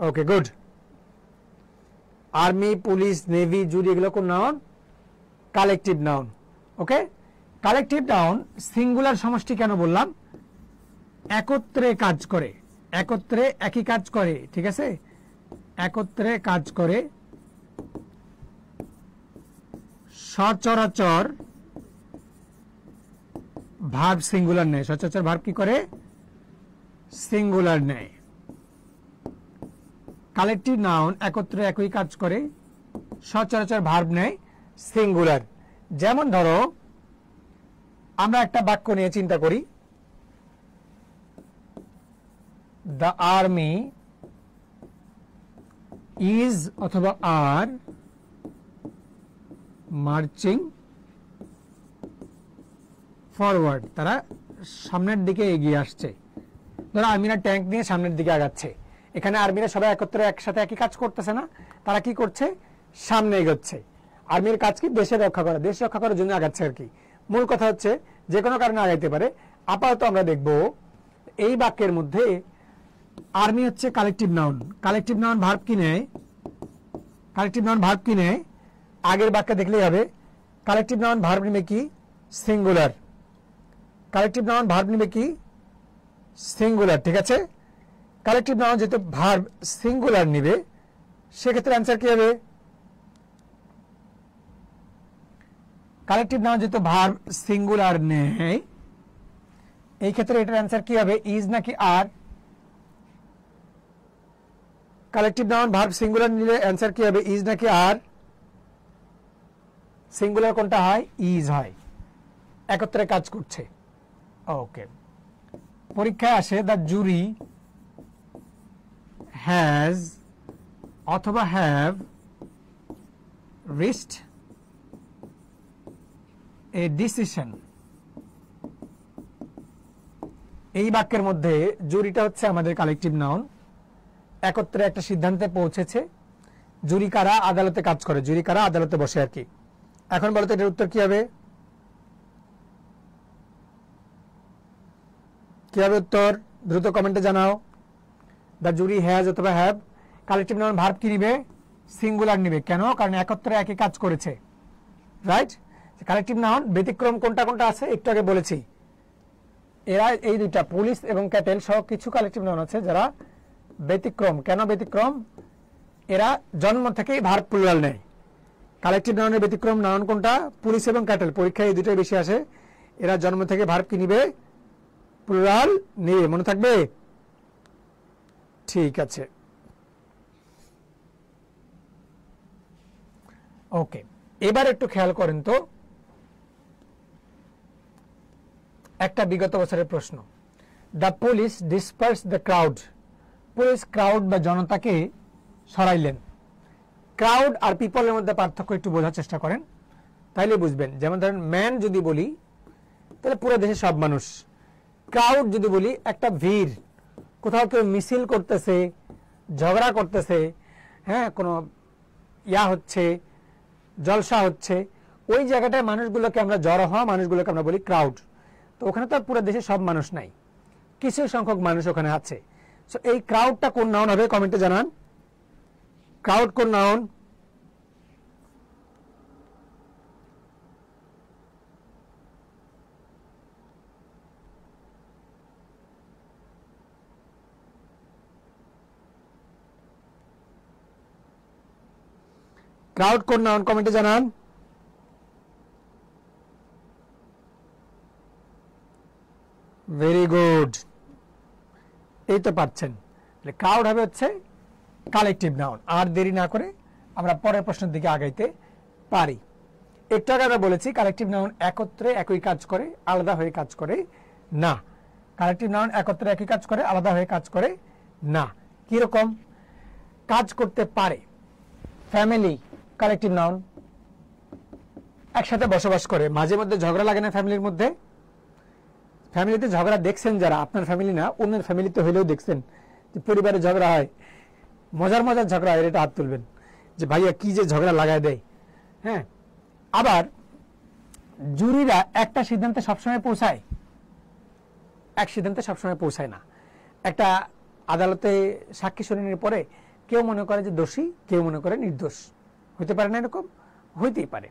Okay, good. Army, police, navy, jury এগুলো কোন নাউন? Collective noun. Okay, collective noun singular সমষ্টি কেন বললাম? একত্রে কাজ করে, একত্রে একই কাজ করে, ঠিক আছে, একত্রে কাজ করে। সচরাচর ভার্ব সিঙ্গুলার নেয়। সচরাচর ভার্ব কি করে? সিঙ্গুলার নেয়। কালেকটিভ নাউন একত্রে একই কাজ করে, সচরাচর ভার্ব নেয় সিঙ্গুলার। যেমন ধরো আমরা একটা বাক্য নিয়ে চিন্তা করি, দ্য আর্মি ইজ অথবা আর মার্চিং ফরওয়ার্ড, তারা সামনের দিকে এগিয়ে আসছে। ধরো আর্মিরা ট্যাঙ্ক নিয়ে সামনের দিকে আগাচ্ছে। এখানে আর্মিরা সবাই একত্রে একসাথে একই কাজ করতেছে না, তারা কি করছে? সামনে এগোচ্ছে। আর্মির কাজ কি? দেশের রক্ষা করা, দেশ রক্ষা করার জন্য আগাচ্ছে আর কি। মূল কথা হচ্ছে যে কোনো কারণে আগাইতে পারে। আপাতত আমরা দেখব এই বাক্যের মধ্যে আর্মি হচ্ছে collective noun. Collective noun verb কি নেয়? কালেকটিভ নাউন ভার্ব কি নেয়? আগের বাক্য দেখলেই হবে। কালেকটিভ নাউন ভার্ব নেবে কি? সিঙ্গুলার। কালেকটিভ নাউন ভার্ব নেবে কি? সিঙ্গুলার, ঠিক আছে। কালেকটিভ নাউন যেহেতু ভার্ব সিঙ্গুলার নিবে, সেক্ষেত্রে অ্যান্সার কি হবে? কালেকটিভ নাউন যেহেতু ভার্ব সিঙ্গুলার নেই, এই ক্ষেত্রে এটার অ্যান্সার কি হবে? ইজ নাকি আর? কালেকটিভ নাউন ভার্ব সিঙ্গুলার নিলে অ্যান্সার কি হবে? ইজ নাকি আর? সিঙ্গুলার কোনটা হয়? ইজ হয়, একত্রে কাজ করছে। ওকে, পরীক্ষায় আসে দ্য জুরি হ্যাজ অথবা হ্যাভ রিচড এ ডিসিশন। এই বাক্যের মধ্যে জুরিটা হচ্ছে আমাদের কালেকটিভ নাউন, একত্রে একটা সিদ্ধান্তে পৌঁছেছে। জুরি কারা? আদালতে কাজ করে, জুরি কারা? আদালতে বসে আর কি। এখন বলতো এটার উত্তর কি হবে? কি হবে উত্তর? দ্রুত কমেন্টে জানাও। দ্য জুরি হ্যাজ অথবা হ্যাভ, কালেকটিভ নাউন ভার্ব কি নিবে? সিঙ্গুলার নিবে। কেন? কারণ একত্রে একই কাজ করেছে, রাইট? কালেকটিভ নাউন ব্যতিক্রম কোনটা কোনটা আছে একটু আগে বলেছি। এরা এই দুইটা, পুলিশ এবং ক্যাটেল সহ কিছু কালেকটিভ নাউন আছে যারা ব্যতিক্রম। কেন ব্যতিক্রম? এরা জন্ম থেকেই ভার্ব প্লুরাল নেয়। কালেকটিভ নাউনের ব্যতিক্রম নাউন কোনটা? পুলিশ এবং ক্যাটেল। পরীক্ষায় এই দুটোই বেশি আসে। এরা জন্ম থেকে ভার্ব কি নিবে? প্লুরাল নিয়ে। মনে থাকবে? ঠিক আছে, ওকে। এবার একটু খেয়াল করেন তো, একটা বিগত বছরের প্রশ্ন। The police disperse the crowd. Police crowd বা জনতাকে সরাইলেন। ক্রাউড আর পিপলের মধ্যে পার্থক্য একটু বোঝার চেষ্টা করেন, তাইলে বুঝবেন। যেমন ধরেন ম্যান যদি বলি তাহলে পুরো দেশের সব মানুষ। ক্রাউড যদি বলি একটা ভিড়, কোথাও কেউ মিছিল করতেছে, ঝগড়া করতেছে, হ্যাঁ, কোনো হচ্ছে, জলসা হচ্ছে, ওই জায়গাটায় মানুষগুলোকে আমরা জড়ো হওয়া মানুষগুলোকে আমরা বলি ক্রাউড। তো ওখানে তো পুরো দেশে সব মানুষ নাই, কিছু সংখ্যক মানুষ ওখানে আছে। সো এই ক্রাউডটা কোন নাউন হবে? কমেন্টে জানান। ক্রাউড কোন নাউন? ক্রাউড কোন নাউন? কমেন্টে জানান। ভেরি গুড, এই তো পাচ্ছেন। ক্রাউড হবে হচ্ছে কালেকটিভ নাউন। আর দেরি না করে আমরা পরের প্রশ্নের দিকে আগাইতে পারি। একটু আগে আমরা বলেছি কালেকটিভ নাউন একত্রে একই কাজ করে, আলাদা হয়ে কাজ করে না। কালেকটিভ নাউন একত্রে একই কাজ করে, আলাদা হয়ে কাজ করে না। কিরকম কাজ করতে পারে? ফ্যামিলি কালেকটিভ নাউন, একসাথে বসবাস করে, মাঝে মধ্যে ঝগড়া লাগে না ফ্যামিলির মধ্যে? ফ্যামিলিতে ঝগড়া দেখছেন যারা, আপনার ফ্যামিলি না অন্যের ফ্যামিলিতে হলেও দেখছেন যে পরিবারে ঝগড়া হয়, মজার মজার ঝগড়া হয়, এটা হাত তুলবেন যে ভাইয়া কি যে ঝগড়া লাগায় দেয়। হ্যাঁ, আবার জুরিরা একটা সিদ্ধান্তে সবসময় পৌঁছায়? এক সিদ্ধান্তে সবসময় পৌঁছায় না। একটা আদালতে সাক্ষী শুনানির পরে কেউ মনে করে যে দোষী, কেউ মনে করে নির্দোষ। হইতে পারে না? এরকম হইতেই পারে।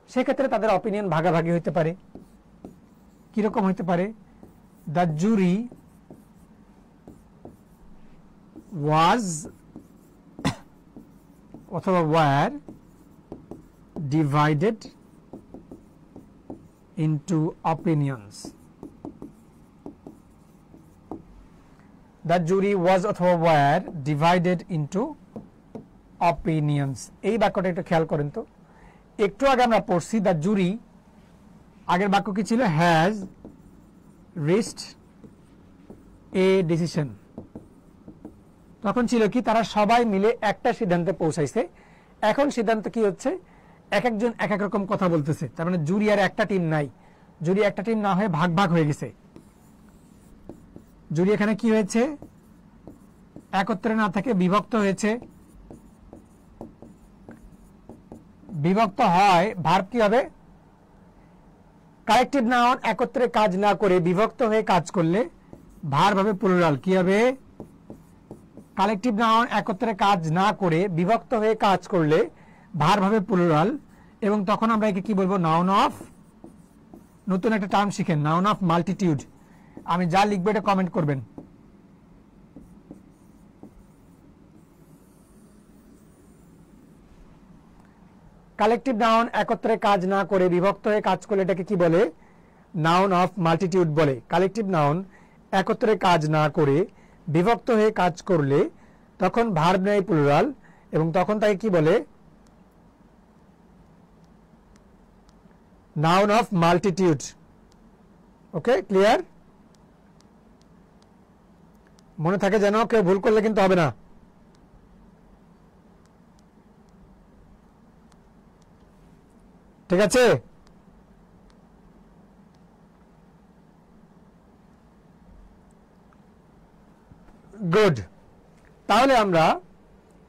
সেক্ষেত্রে তাদের অপিনিয়ন ভাগাভাগি হইতে পারে। কিরকম হইতে পারে? দ্য জুরি ওয়াজ অথবা were divided into opinions. The jury was অথবা ওয়ার ডিভাইডেড ইনটু অপিনিয়ন্স। এই বাক্যটা একটু খেয়াল করেন তো। একটু আগে আমরা পড়ছি দ্য জুরি, আগের বাক্য কি ছিল? Has reached a decision. তখন ছিল কি? তারা সবাই মিলে একটা সিদ্ধান্তে পৌঁছাইছে। এখন সিদ্ধান্ত কি হচ্ছে? এক একজন এক এক রকম কথা বলতেছে। তার মানে জুরি আর একটা টিম নাই, জুরি একটা টিম না হয়ে ভাগ ভাগ হয়ে গেছে। জুরি এখানে কি হয়েছে? একত্রে না থেকে বিভক্ত হয়েছে। বিভক্ত হয়, ভার্ব কি হবে? কালেকটিভ নাউন একত্রে কাজ না করে বিভক্ত হয়ে কাজ করলে ভার্ব হবে প্লুরাল। কি হবে? কালেকটিভ নাউন একত্রে কাজ না করে বিভক্ত হয়ে কাজ করলে ভার্ব হবে প্লুরাল, এবং তখন আমরা একে কি বলবো? নাউন অফ, নতুন একটা টার্ম শিখেন, নাউন অফ মাল্টিটিউড। আমি যা লিখবো এটা কমেন্ট করবেন। কালেকটিভ নাউন একত্রে কাজ না করে বিভক্ত হয়ে কাজ করলে এটাকে কি বলে? নাউন অফ মাল্টিটিউড বলে। কালেকটিভ নাউন একত্রে কাজ না করে বিভক্ত হয়ে কাজ করলে তখন ভার্ব নেয় প্লুরাল, এবং তখন তাকে কি বলে? Noun of multitude. Okay, clear? মনে থাকে যেন, কেউ ভুল করলে কিন্তু হবে না। ঠিক আছে? গুড। তাহলে আমরা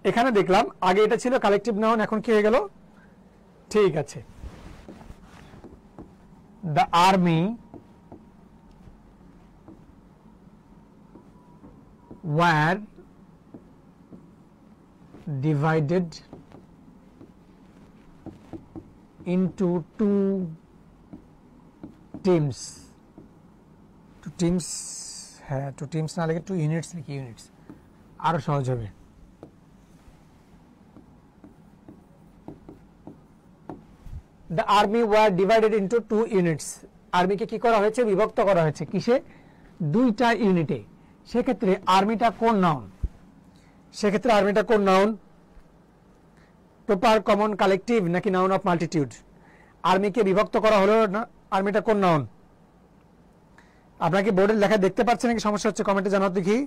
এখানে দেখলাম, আগে এটা ছিল কালেকটিভ নাউন, এখন কি হয়ে গেল? ঠিক আছে, the army war divided into two teams. Two teams, হ্যাঁ, two teams না লিখে two units লিখি, units আরো সহজ হবে। The army were divided into two units. আর্মিকে কি করা হয়েছে? বিভক্ত করা হয়েছে। কিসে? দুইটা ইউনিটে। সেক্ষেত্রে আর্মিটা কোন নাউন? সেক্ষেত্রে আর্মিটা কোন নাউন? প্রপার, কমন, কালেকটিভ নাকি নাউন অফ মাল্টিটিউড? আর্মিকে বিভক্ত করা হলো না, আর্মিটা কোন নাউন? আপনাকে বোর্ডের লেখা দেখতে পাচ্ছেন নাকি সমস্যা হচ্ছে? কমেন্টে জানাও দেখি।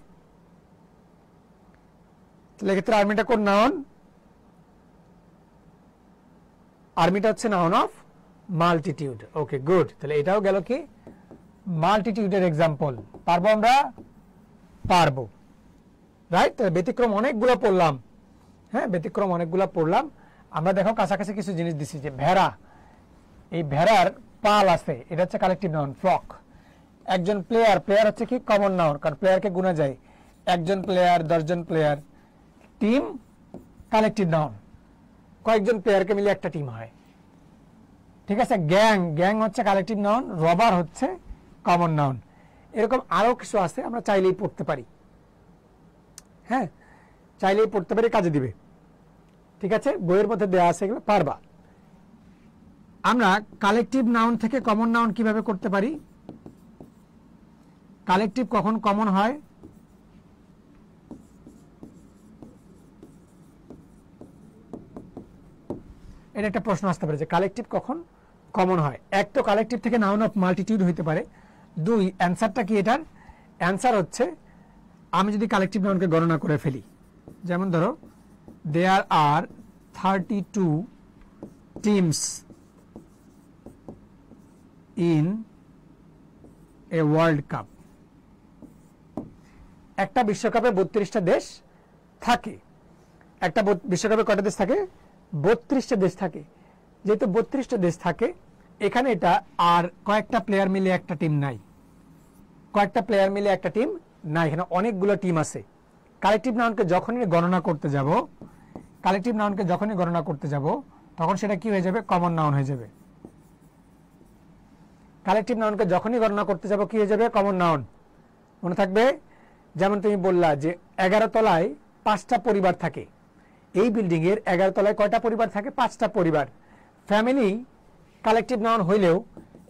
এক্ষেত্রে আর্মিটা কোন নাউন? আর্মিটা হচ্ছে noun of multitude. Okay, good. তাহলে এটাও গেল কি? মাল্টিটিউডের এক্সাম্পল। পারবো আমরা? পারবো, রাইট? তাহলে ব্যতিক্রম অনেকগুলো পড়লাম। হ্যাঁ, ব্যতিক্রম অনেকগুলো পড়লাম আমরা। দেখো কাছাকাছি কিছু জিনিস দিছি, যে ভেড়া, এই ভেড়ার পাল আছে, এটা হচ্ছে কালেকটিভ নাউন, ফ্লক। একজন প্লেয়ার, প্লেয়ার হচ্ছে কি? কমন নাউন, কারণ প্লেয়ারকে গুণা যায়। একজন প্লেয়ার, 10 জন প্লেয়ার। টিম, কালেকটিভ নাউন, কয়েকজন প্লেয়ারকে মিলে একটা টিম হয়। ঠিক আছে? গ্যাং, গ্যাং হচ্ছে কালেকটিভ নাউন, রবার হচ্ছে কমন নাউন। এরকম আরো কিছু আছে, আমরা চাইলেই পড়তে পারি। হ্যাঁ, চাইলেই পড়তে পারি, কাজে দিবে। ঠিক আছে, বইয়ের মধ্যে দেওয়া আছে, এগুলো পারবা। আমরা কালেকটিভ নাউন থেকে কমন নাউন কিভাবে করতে পারি? কালেকটিভ কখন কমন হয়? এটা একটা প্রশ্ন আসতে পারে, যে কালেকটিভ কখন কমন হয়। এক তো কালেকটিভ থেকে নাউন অফ মাল্টিটিউড হইতে পারে। দুই, অ্যান্সারটা কি এটার? অ্যান্সার হচ্ছে, আমি যদি কালেকটিভ নাউনকে গণনা করে ফেলি, যেমন ধরো দেয়ার আর 32 teams in a world cup. একটা বিশ্বকাপে 32টা দেশ থাকে। একটা বিশ্বকাপে কয়টা দেশ থাকে? 32টা দেশ থাকে। যেহেতু 32টা দেশ থাকে, এখানে এটা আর কয়েকটা প্লেয়ার মিলে একটা টিম নাই। কয়েকটা প্লেয়ার মিলে একটা টিম নাই, এখানে অনেকগুলো টিম আছে। কালেকটিভ নাউনকে যখনই গণনা করতে যাব, কালেকটিভ নাউনকে যখনই গণনা করতে যাব, তখন সেটা কি হয়ে যাবে? কমন নাউন হয়ে যাবে। কালেকটিভ নাউনকে যখনই গণনা করতে যাব, কি হয়ে যাবে? Common noun. মনে থাকবে? যেমন তুমি বললা যে 11 তলায় 5টা পরিবার থাকে। এই বিল্ডিং এর 11 তলায় কয়টা পরিবার থাকে? 5টা পরিবার। ফ্যামিলি কালেকটিভ নাউন হইলেও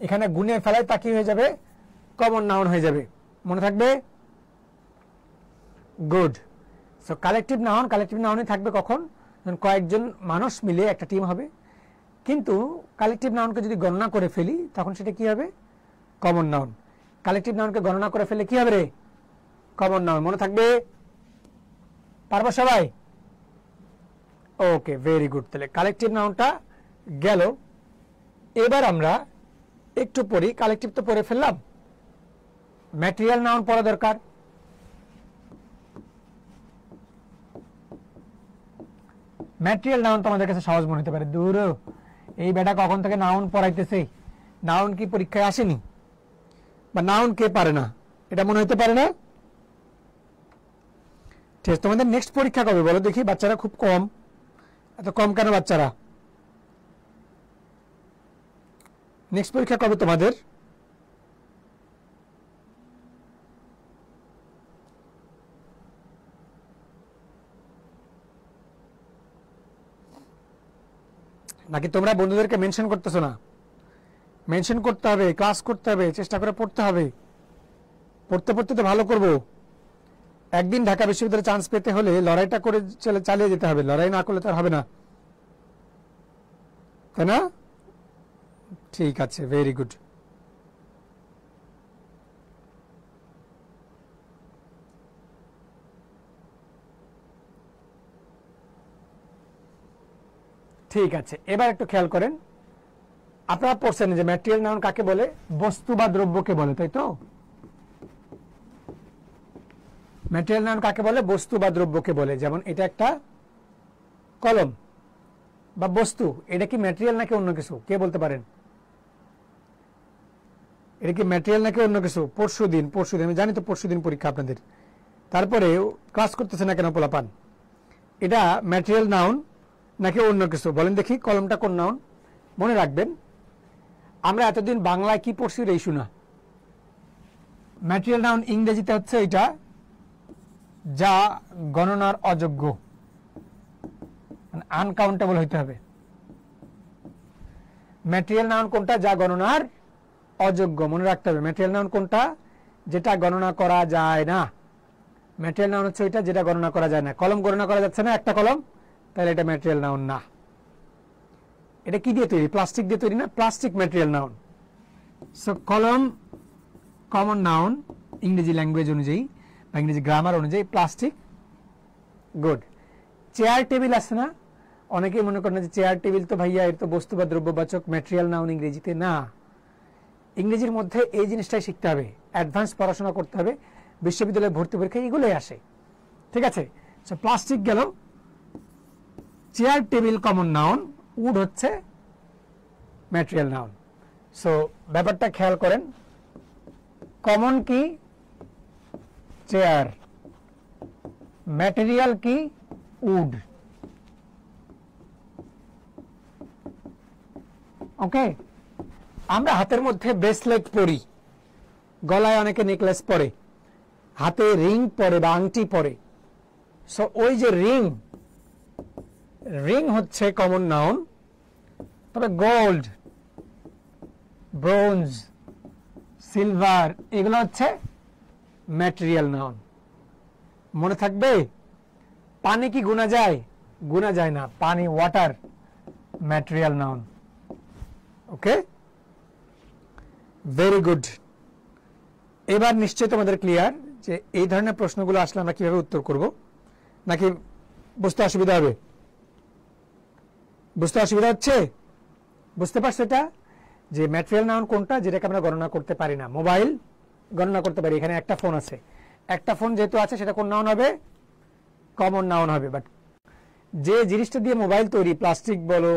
এখানে গুণে ফেলায় তা কি হয়ে যাবে? কমন নাউন হয়ে যাবে। মনে থাকবে? গুড। সো কালেকটিভ নাউনই থাকবে কখন? যখন কয়েকজন মানুষ মিলে একটা টিম হবে। কিন্তু কালেকটিভ নাউনকে যদি গণনা করে ফেলি, তখন সেটা কি হবে? Common noun. কালেকটিভ নাউনকে গণনা করে ফেলে কি হবে রে? Common noun. মনে থাকবে? পারবো সবাই? ওকে, ভেরি গুড। তাহলে কালেকটিভ নাউনটা গেল। এবার আমরা একটু পড়ি। কালেকটিভ তো পড়ে ফেললাম, ম্যাটেরিয়াল নাউন পড়া দরকার। ম্যাটেরিয়াল নাউন তোমাদের কাছে সহজ মনে হতে পারে, দূর এই বেটা কখন থেকে নাউন পড়াইতেছে, নাউন কি পরীক্ষায় আসেনি, বা নাউন কে পারে না, এটা মনে হতে পারে না? ঠিক আছে, তোমাদের নেক্সট পরীক্ষা কবে বলো দেখি? বাচ্চারা খুব কম, এত কম কেন বাচ্চারা? নেক্সট পরীক্ষা কবে তোমাদের? নাকি তোমরা বন্ধুদেরকে মেনশন করতেছো না? মেনশন করতে হবে, ক্লাস করতে হবে, চেষ্টা করে পড়তে হবে। পড়তে পড়তে তো ভালো করব। একদিন ঢাকা বিশ্ববিদ্যালয়ে চান্স পেতে হলে লড়াইটা করে চালিয়ে যেতে হবে। লড়াই না করলে তো আর হবে না, তাই না? ঠিক আছে, ভেরি গুড। ঠিক আছে, এবার একটু খেয়াল করেন। আপনারা পড়ছেন যে ম্যাটেরিয়াল নাউন কাকে বলে? বস্তু বা দ্রব্যকে বলে, তাই তো? ম্যাটেরিয়াল নাউন কাকে বলে? বস্তু বা দ্রব্যকে বলে। যেমন এটা একটা কলম বা বস্তু, এটা কি ম্যাটেরিয়াল নাকি অন্য কিছু? কে বলতে পারেন? এটা কি ম্যাটেরিয়াল নাকি অন্য কিছু? পরশুদিন আমি জানি তো পরশুদিন পরীক্ষা আপনাদের, তারপরে ক্লাস করতেছে না কেন পোলাপান? এটা ম্যাটেরিয়াল নাউন নাকি অন্য কিছু? বলেন দেখি, কলমটা কোন নাউন? মনে রাখবেন, আমরা এতদিন বাংলায় কি পড়ছি রে শোনা। ম্যাটেরিয়াল নাউন ইংরেজিতে হচ্ছে এটা যা গণনার অযোগ্য, মানে আনকাউন্টেবল হইতে হবে। ম্যাটেরিয়াল নাউন কোনটা? যা গণনার অযোগ্য। মনে রাখতে হবে ম্যাটেরিয়াল নাউন কোনটা? যেটা গণনা করা যায় না। ম্যাটেরিয়াল নাউন হচ্ছে ওইটা যেটা গণনা করা যায় না। কলম গণনা করা যাচ্ছে না, একটা কলম, তাহলে এটা ম্যাটেরিয়াল নাউন না। এটা কি দিয়ে তৈরি? প্লাস্টিক দিয়ে তৈরি না? Plastic material noun. সো কলম কমন নাউন ইংরেজি ল্যাঙ্গুয়েজ অনুযায়ী বা ইংরেজি গ্রামার অনুযায়ী প্লাস্টিক। গুড। চেয়ার টেবিল আছে না? অনেকেই মনে করেন যে চেয়ার টেবিল তো ভাইয়া এর তো বস্তু বা দ্রব্যবাচক, ম্যাটেরিয়াল নাউন ইংরেজিতে না। ইংরেজির মধ্যে এই জিনিসটাই শিখতে হবে, অ্যাডভান্স পড়াশোনা করতে হবে। বিশ্ববিদ্যালয়ে ভর্তি পরীক্ষায় এগুলোই আসে, ঠিক আছে? সো প্লাস্টিক গেল, chair table common noun, wood হচ্ছে ম্যাটেরিয়াল নাউন। সো ব্যাপারটা খেয়াল করেন, কমন কি? চেয়ার। ম্যাটেরিয়াল কি? উড। ওকে, আমরা হাতের মধ্যে ব্রেসলেট পরি, গলায় অনেকে নেকলেস পরে, হাতে রিং পরে বা আংটি পরে। সো ওই যে রিং, রিং হচ্ছে কমন নাউন। তবে গোল্ড, ব্রোঞ্জ, সিলভার এগুলো হচ্ছে ম্যাটেরিয়াল নাউন। মনে থাকবে? পানি কি গুনা যায়? গুনা যায় না। পানি, ওয়াটার, ম্যাটেরিয়াল নাউন। ওকে, ভেরি গুড। এবার নিশ্চয়ই তোমাদের ক্লিয়ার যে এই ধরনের প্রশ্নগুলো আসলে আমরা কিভাবে উত্তর করব, নাকি বুঝতে অসুবিধা হবে? বুঝতে অসুবিধা হচ্ছে? বুঝতে পারছো এটা যে ম্যাটেরিয়াল নাউন কোনটা? যেটাকে আমরা গণনা করতে পারি না। মোবাইল গণনা করতে পারি, এখানে একটা ফোন আছে, একটা ফোন যেহেতু আছে সেটা কোন নাউন হবে? কমন নাউন হবে। বাট যে জিনিসটা দিয়ে মোবাইল তৈরি, প্লাস্টিক বলো,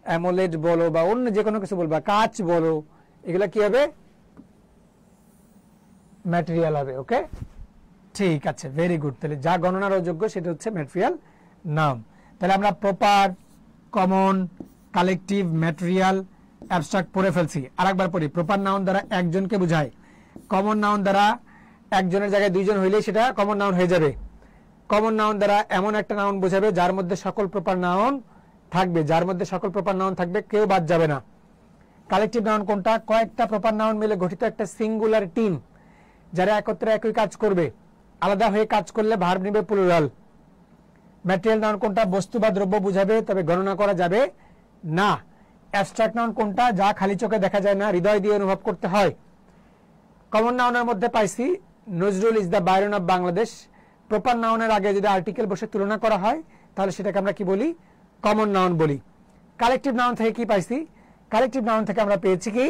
অ্যামোলেড বলো বা অন্য যে কোনো কিছু বলবা, কাঁচ বলো, এগুলা কি হবে? ম্যাটেরিয়াল হবে। ওকে, ঠিক আছে, ভেরি গুড। তাহলে যা গণনার অযোগ্য সেটা হচ্ছে ম্যাটেরিয়াল নাউন। তাহলে আমরা proper, common, collective, material, abstract পড়ে ফেলছি। আরেকবার পড়ি। প্রপার নাউন দ্বারা একজনকে বোঝায়, কমন নাউন দ্বারা একজনের জায়গায় দুইজন হইলেই সেটা কমন নাউন হয়ে যাবে। কমন নাউন দ্বারা এমন একটা নাউন বোঝাবে যার মধ্যে সকল প্রপার নাউন থাকবে, যার মধ্যে সকল প্রপার নাউন থাকবে, কেউ বাদ যাবে না। কালেকটিভ নাউন কোনটা? কয়েকটা প্রপার নাউন মিলে গঠিত একটা সিঙ্গুলার টিম, যারা একত্রে একই কাজ করবে, আলাদা হয়ে কাজ করলে ভার্ব নিবে প্লুরাল। ম্যাটেরিয়াল নাউন কোনটা? বস্তু বা দ্রব্য বুঝাবে, তবে গণনা করা যাবে না। অ্যাবস্ট্রাক্ট নাউন কোনটা? যা খালি চোখে দেখা যায় না, হৃদয় দিয়ে অনুভব করতে হয়। কমন নাউনের মধ্যে পাইছি Nazrul is the Byron of Bangladesh. Proper নাউনের আগে যদি আর্টিকেল বসে তুলনা করা হয় তাহলে সেটাকে আমরা কি বলি? কমন নাউন বলি। কালেকটিভ নাউন থেকে কি পাইছি? কালেকটিভ নাউন থেকে আমরা পেয়েছি কি,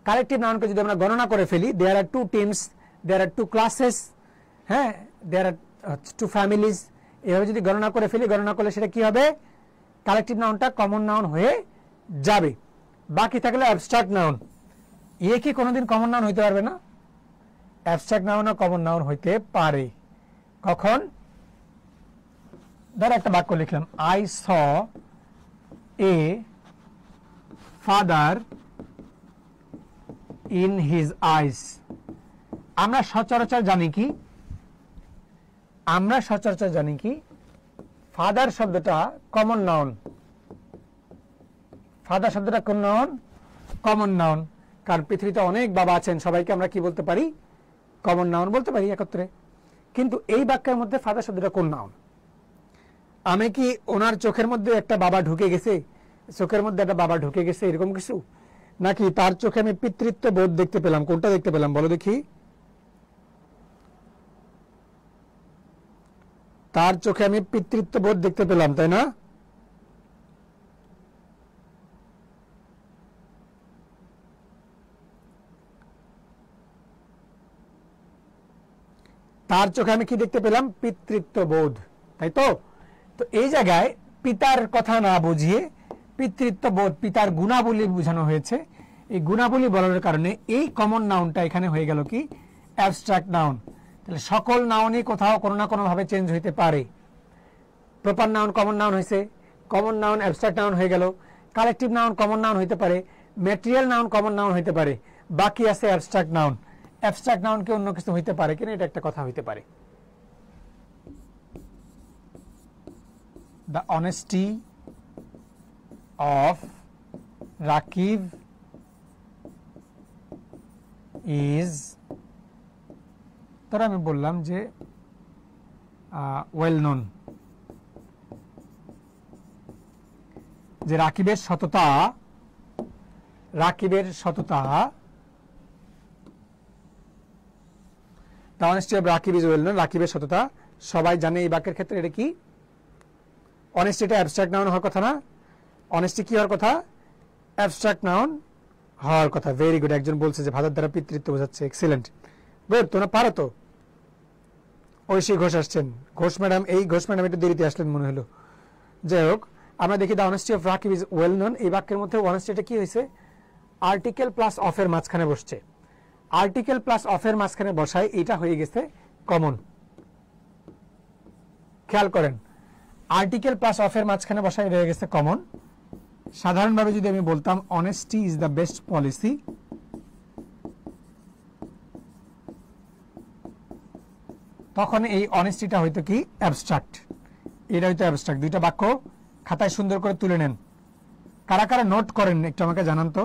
কালেকটিভ নাউনকে যদি আমরা গণনা করে ফেলি, দেয়ার আর টু টিমস, দেয়ার আর টু ক্লাসেস, হ্যাঁ, দেয়ার আর টু ফ্যামিলিজ, এভাবে যদি গণনা করে ফেলি, গণনা করলে সেটা কি হবে? কালেকটিভ নাউনটা কমন নাউন হয়ে যাবে। বাকি থাকলে অ্যাবস্ট্রাক্ট নাউন। এ কি কোনোদিন কমন নাউন হইতে পারবে না? অ্যাবস্ট্রাক্ট নাউনও কমন নাউন হইতে পারে। কখন? ধর একটা বাক্য লিখলাম, I saw a father in his eyes. আমরা সচরাচর জানি কি, আমরা সচরাচর জানি কি ফাদার শব্দটা কমন নাউন, ফাদার শব্দটা কোন নাউন? Common noun. কারণ পৃথিবীতে অনেক বাবা আছেন, সবাইকে আমরা কি বলতে পারি? কমন নাউন বলতে পারি একত্রে। কিন্তু এই বাক্যের মধ্যে ফাদার শব্দটা কোন নাউন? আমি কি ওনার চোখের মধ্যে একটা বাবা ঢুকে গেছে, চোখের মধ্যে একটা বাবা ঢুকে গেছে এরকম কিছু, নাকি তার চোখে আমি পিতৃত্ব বোধ দেখতে পেলাম? কোনটা দেখতে পেলাম বলো দেখি? তার চোখে আমি পিতৃত্ব বোধ দেখতে পেলাম, তাই না? তার চোখে আমি কি দেখতে পেলাম? পিতৃত্ব বোধ, তাই তো? তো এই জায়গায় পিতার কথা না বুঝিয়ে পিতৃত্ব বোধ, পিতার গুণাবলী বোঝানো হয়েছে। এই গুণাবলী বলার কারণে এই কমন নাউনটা এখানে হয়ে গেল কি? Abstract noun. তাহলে সকল নাউনই কোথাও কোনো না কোনো ভাবে চেঞ্জ হইতে পারে। প্রপার নাউন কমন নাউন হয়েছে, কমন নাউন অ্যাবস্ট্রাক্ট নাউন হয়ে গেল, কালেকটিভ নাউন কমন নাউন হইতে পারে, ম্যাটেরিয়াল নাউন কমন নাউন হইতে পারে, বাকি আছে অ্যাবস্ট্রাক্ট নাউন। অ্যাবস্ট্রাক্ট নাউন কি অন্য কিছু হইতে পারে কিনা, এটা একটা কথা হইতে পারে। The honesty of Rakib is, তারা আমি বললাম যে ওয়েল নোন, যে রাকিবের সততা, রাকিবের সততা, The honesty of Rakib is well known, রাকিবের সততা সবাই জানে। এই বাক্যের ক্ষেত্রে এটা কি? অনেস্টিটা অ্যাবস্ট্রাক্ট নাউন হওয়ার কথা না? অনেস্টি কি হওয়ার কথা? অ্যাবস্ট্রাক্ট নাউন হওয়ার কথা। ভেরি গুড, একজন বলছে যে ভাতার দ্বারা পিতৃত্ব বোঝাচ্ছে। এক্সিলেন্ট, গুড, তোমরা পারো তো। ঐশী ঘোষ আসছেন। ঘোষ ম্যাডাম, এই ঘোষ ম্যাডাম একটু দেরিতে আসলেন মনে হলো। যাই হোক, আমরা দেখি the honesty of Rakib is well known. এই বাক্যের মধ্যে অনেস্টিটা কি হয়েছে? আর্টিকেল প্লাস অফের মাঝখানে বসছে। আর্টিকেল প্লাস অফের মাঝখানে বসায় এটা হয়ে গেছে কমন। খেয়াল করেন, আর্টিকেল প্লাস অফের মাঝখানে বসায় রয়ে গেছে কমন। সাধারণভাবে যদি আমি বলতাম honesty is the best policy, তখন এই অনেস্টিটা হয়তো কি? অ্যাবস্ট্রাক্ট। এটা হয়তো অ্যাবস্ট্রাক্ট। দুইটা বাক্য খাতায় সুন্দর করে তুলে নেন। কারা কারা নোট করেন একটু আমাকে জানান তো।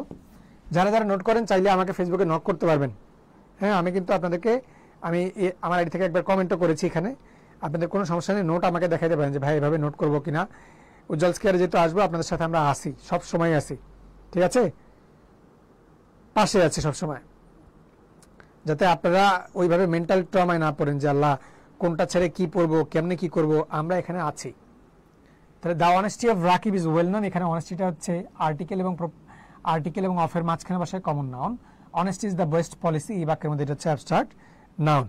যারা যারা নোট করেন চাইলে আমাকে ফেসবুকে নক করতে পারবেন। হ্যাঁ, আমি কিন্তু আপনাদেরকে, আমি আমার আইডি থেকে একবার কমেন্টও করেছি এখানে। আপনাদের কোনো সমস্যা নেই, নোট আমাকে দেখাইতে পারেন যে ভাই এভাবে নোট করবো কিনা। উজ্জ্বল স্কেয়ারে যেহেতু আসবো, আপনাদের সাথে আমরা আসি, সব সময় আসি, ঠিক আছে? পাশে আছি সব সময়, যাতে আপনারা ওইভাবে মেন্টাল ট্রমায় না পড়েন যে আল্লাহ কোনটা ছেড়ে কি পড়বো, কেমনে কি করব। আমরা এখানে আছি। তাহলে the honesty of Rakib is well known, এখানে অনেস্টিটা হচ্ছে আর্টিকেল এবং অফের মাঝখানে বসায় common noun. Honesty is the best policy, এই বাক্যের মধ্যে এটা হচ্ছে abstract noun.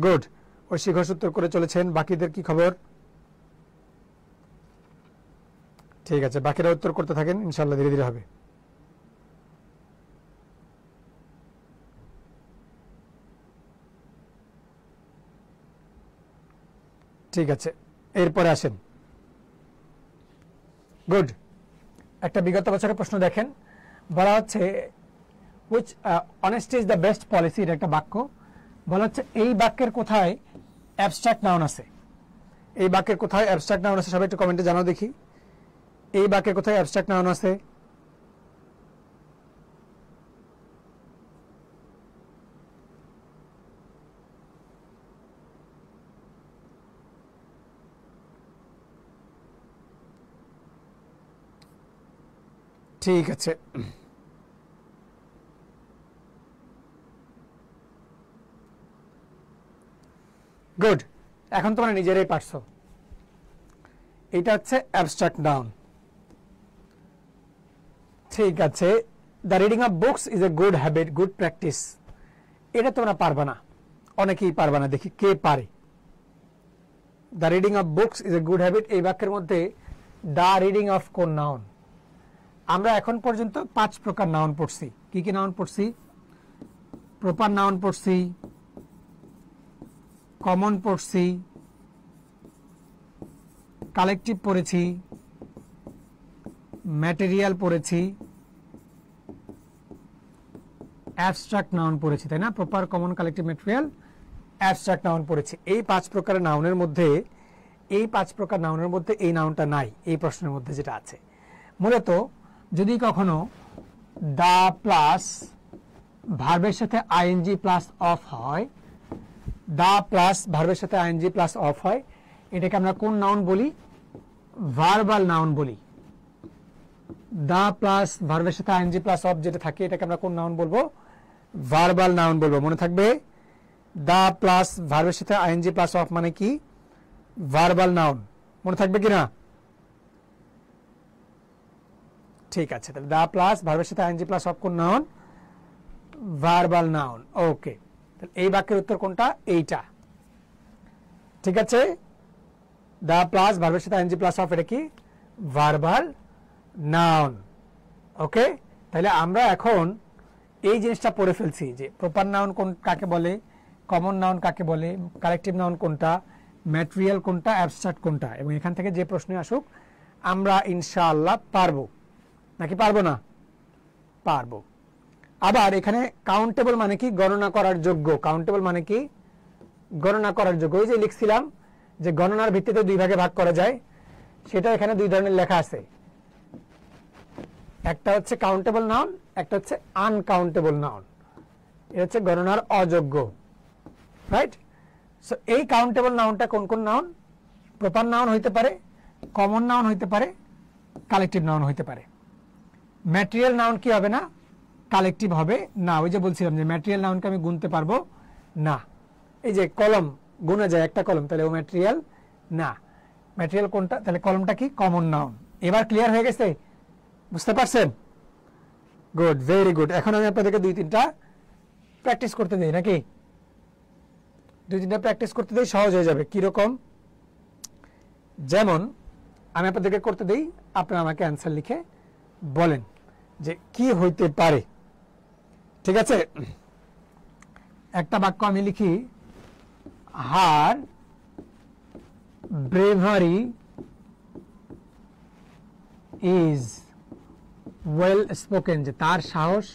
Good, Oishi Ghosh উত্তর করে চলেছেন। বাকিদের কি খবর? ঠিক আছে, বাকিরা উত্তর করতে থাকেন, ইনশাল্লাহ ধীরে ধীরে হবে। ঠিক আছে, এরপরে আসেন। গুড, একটা বিগত বছরের প্রশ্ন দেখেন। বলা হচ্ছে which honesty is the best policy, এটা একটা বাক্য। বলা হচ্ছে এই বাক্যের কোথায় অ্যাবস্ট্রাক্ট নাউন আছে? এই বাক্যের কোথায় অ্যাবস্ট্রাক্ট নাউন আছে? সবাই একটু কমেন্টে জানাও দেখি, এই বাক্যের কোথায় অ্যাবস্ট্রাক্ট নাউন আছে? ঠিক আছে, গুড। এখন তোমরা নিজেরাই পারছো। এটা হচ্ছে অ্যাবস্ট্রাক্ট নাউন। ঠিক আছে, the reading of books is a good habit, good practice. এটা তোমরা পারবে না, অনেকেই পারবে না। দেখি কে পারে। The reading of books is a good habit, এই বাক্যের মধ্যে দ্য রিডিং অফ কোন নাউন? আমরা এখন পর্যন্ত 5 প্রকার নাউন পড়ছি। কি কি নাউন পড়ছি? প্রপার নাউন পড়ছি, কমন পড়ছি, কালেকটিভ পড়েছি, ম্যাটেরিয়াল পড়েছি, অ্যাবস্ট্রাক্ট নাউন পড়েছি, তাই না? Proper, common, collective, material, abstract noun পড়েছি। এই 5 প্রকারের নাউনের মধ্যে, এই 5 প্রকার নাউনের মধ্যে এই নাউনটা নাই এই প্রশ্নের মধ্যে যেটা আছে। মূলত যদি কখনো দা প্লাস ভার্বের সাথে আইএনজি প্লাস অফ হয়, দা প্লাস ভার্বের সাথে আইএনজি প্লাস অফ হয়, এটাকে আমরা কোন নাউন বলি? ভার্বাল নাউন বলি। দা প্লাস ভার্বের সাথে আইএনজি প্লাস অফ যেটা থাকে এটাকে আমরা কোন নাউন বলবো? ভার্বাল নাউন বলবো। মনে থাকবে, দা প্লাস ভার্বের সাথে আইএনজি প্লাস অফ মানে কি? Verbal noun. মনে থাকবে কিনা? ঠিক আছে, তাহলে দা প্লাস ভার্বের সাথে আইএনজি প্লাস অফ কোন নাউন? Verbal noun. ওকে, তাহলে এই বাক্যের উত্তর কোনটা? এইটা। ঠিক আছে, দা প্লাস ভার্বের সাথে আইএনজি প্লাস অফ এটা কি? Verbal noun. ওকে, তাহলে আমরা এখন এই জিনিসটা পড়ে ফেলছি যে প্রপার নাউন কোন কাকে বলে, কমন নাউন কাকে বলে, কালেকটিভ নাউন কোনটা, ম্যাটেরিয়াল কোনটা, অ্যাবস্ট্রাক্ট কোনটা, এবং এখান থেকে যে প্রশ্ন আসুক আমরা ইনশাআল্লাহ পারবো। নাকি পারবো না? পারবো। আবার এখানে কাউন্টেবল মানে কি? গণনা করার যোগ্য। কাউন্টেবল মানে কি? গণনা করার যোগ্য। ওই যে লিখছিলাম যে গণনার ভিত্তিতে দুই ভাগে ভাগ করা যায়, সেটা এখানে দুই ধরনের লেখা আছে। একটা হচ্ছে কাউন্টেবল নাউন, একটা হচ্ছে আনকাউন্টেবল নাউন। এটা হচ্ছে গণনার অযোগ্য, রাইট? সো এই কাউন্টেবল নাউনটা কোন কোন নাউন? প্রপার নাউন হইতে পারে, কমন নাউন হইতে পারে, কালেকটিভ নাউন হইতে পারে। ম্যাটেরিয়াল নাউন কি হবে না? কালেকটিভ হবে না। ওই যে বলছিলাম যে ম্যাটেরিয়াল নাউনকে আমি গুনতে পারবো না। এই যে কলম গুনা যায়, একটা কলম, তাহলে ও ম্যাটেরিয়াল না। ম্যাটেরিয়াল কোনটা? তাহলে কলমটা কি? Common noun. এবার ক্লিয়ার হয়ে গেছে? বুঝতে পারছেন? Good, very good. এখন আমি আপনাদেরকে দুই তিনটা প্র্যাকটিস করতে দিই, নাকি? দুই তিনটা প্র্যাকটিস করতে দিই, সহজ হয়ে যাবে। কিরকম? যেমন আমি আপনাদেরকে করতে দিই, আপনারা আমাকে অ্যান্সার লিখে বলেন যে কি হইতে পারে। ঠিক আছে, একটা বাক্য আমি লিখি, হার ব্রেভারি ইজ ওয়েল স্পোকেন, যে তার সাহস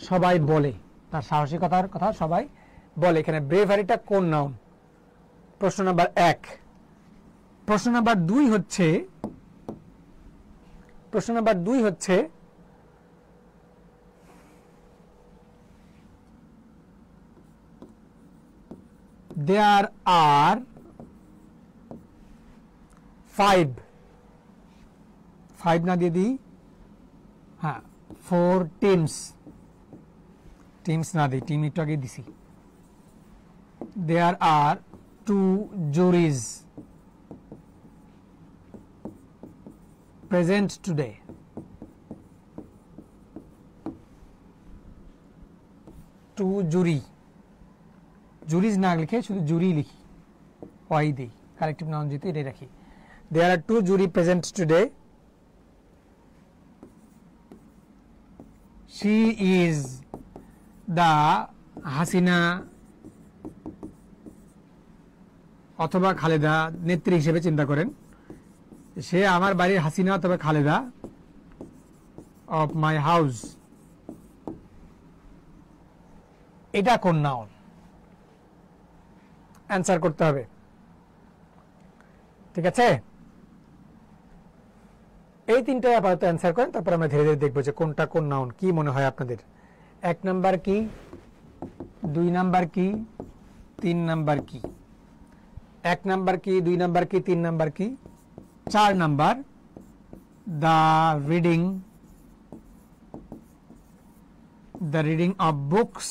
সবাই বলে, তার সাহসিকতার কথা সবাই বলে। এখানে ব্রেভারিটা কোন নাউন? প্রশ্ন নাম্বার 1। প্রশ্ন নাম্বার 2 হচ্ছে, প্রশ্ন নাম্বার 2 হচ্ছে there are 5 না দিয়ে দিই, হ্যাঁ 4 টিমস না দিই, টিম একটু আগে দিছি। there are 2 juries present today. Two জুরি, জুরিজ না লিখে শুধু জুরি লিখি, ওয়াই দিই, কালেকটিভ নাউন যেহেতু এটাই রাখি। there are 2 jury present today. she is the Hasina অথবা খালেদা, নেত্রী হিসেবে চিন্তা করেন, সে আমার বাড়ির হাসিনা অথবা খালেদা অফ মাই হাউস। এটা কোন নাউন? অ্যান্সার করতে হবে। ঠিক আছে, এই তিনটাই আপাতত অ্যান্সার করেন, তারপর আমরা ধীরে ধীরে দেখবো যে কোনটা কোন নাউন। কি মনে হয় আপনাদের? 1 নাম্বার কি, 2 নাম্বার কি, 3 নাম্বার কি? 1 নাম্বার কি, 2 নাম্বার কি, 3 নাম্বার কি? 4 number, the reading of books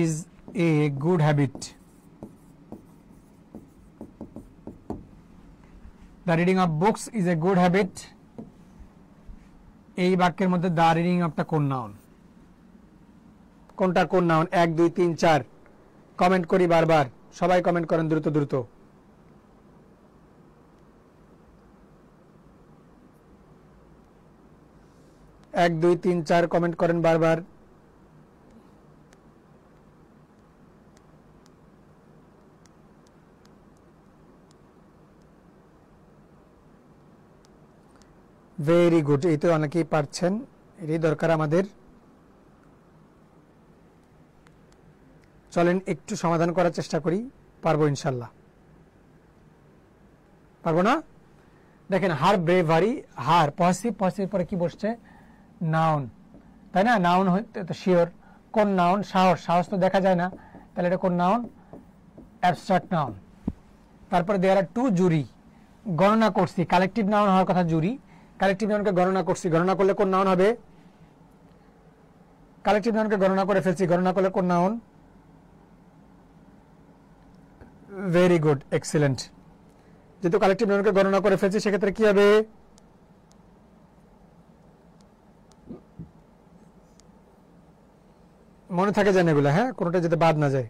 is a good habit. The reading of books is a good habit. এই বাক্যের মধ্যে the reading অফটা কোন নাউন? কোনটা কোন নাউন? 1 2 3 4 কমেন্ট করি বারবার, সবাই কমেন্ট করেন দ্রুত দ্রুত। এক 2 3 4 কমেন্ট করেন বারবার। ভেরি গুড, এই তো অনেকেই পারছেন, এটাই দরকার আমাদের। চলেন একটু সমাধান করার চেষ্টা করি, পারবো ইনশাল্লাহ। পারবো না? দেখেন হার ব্রেভারি, হার পজিটিভ, পজিটিভ পরে কি বসছে নাউন, তাই না? নাউন হইতে তো শিওর। কোন নাউন? সাহস, সাহস তো দেখা যায় না, তাহলে এটা কোন নাউন? Abstract noun. তারপরে দেয়ার আর টু জুরি, গণনা করছি, কালেকটিভ নাউন হওয়ার কথা জুরি, কালেকটিভ নাউনকে গণনা করছি, গণনা করলে কোন নাউন হবে? কালেকটিভ নাউনকে গণনা করে ফেলছি, গণনা করলে কোন নাউন? Very good, excellent. যেহেতু কালেকটিভ নাউনকে গণনা করে ফেলছি সেক্ষেত্রে কি হবে? মনে থাকে যেন এগুলো, হ্যাঁ, কোনোটা যাতে বাদ না যায়।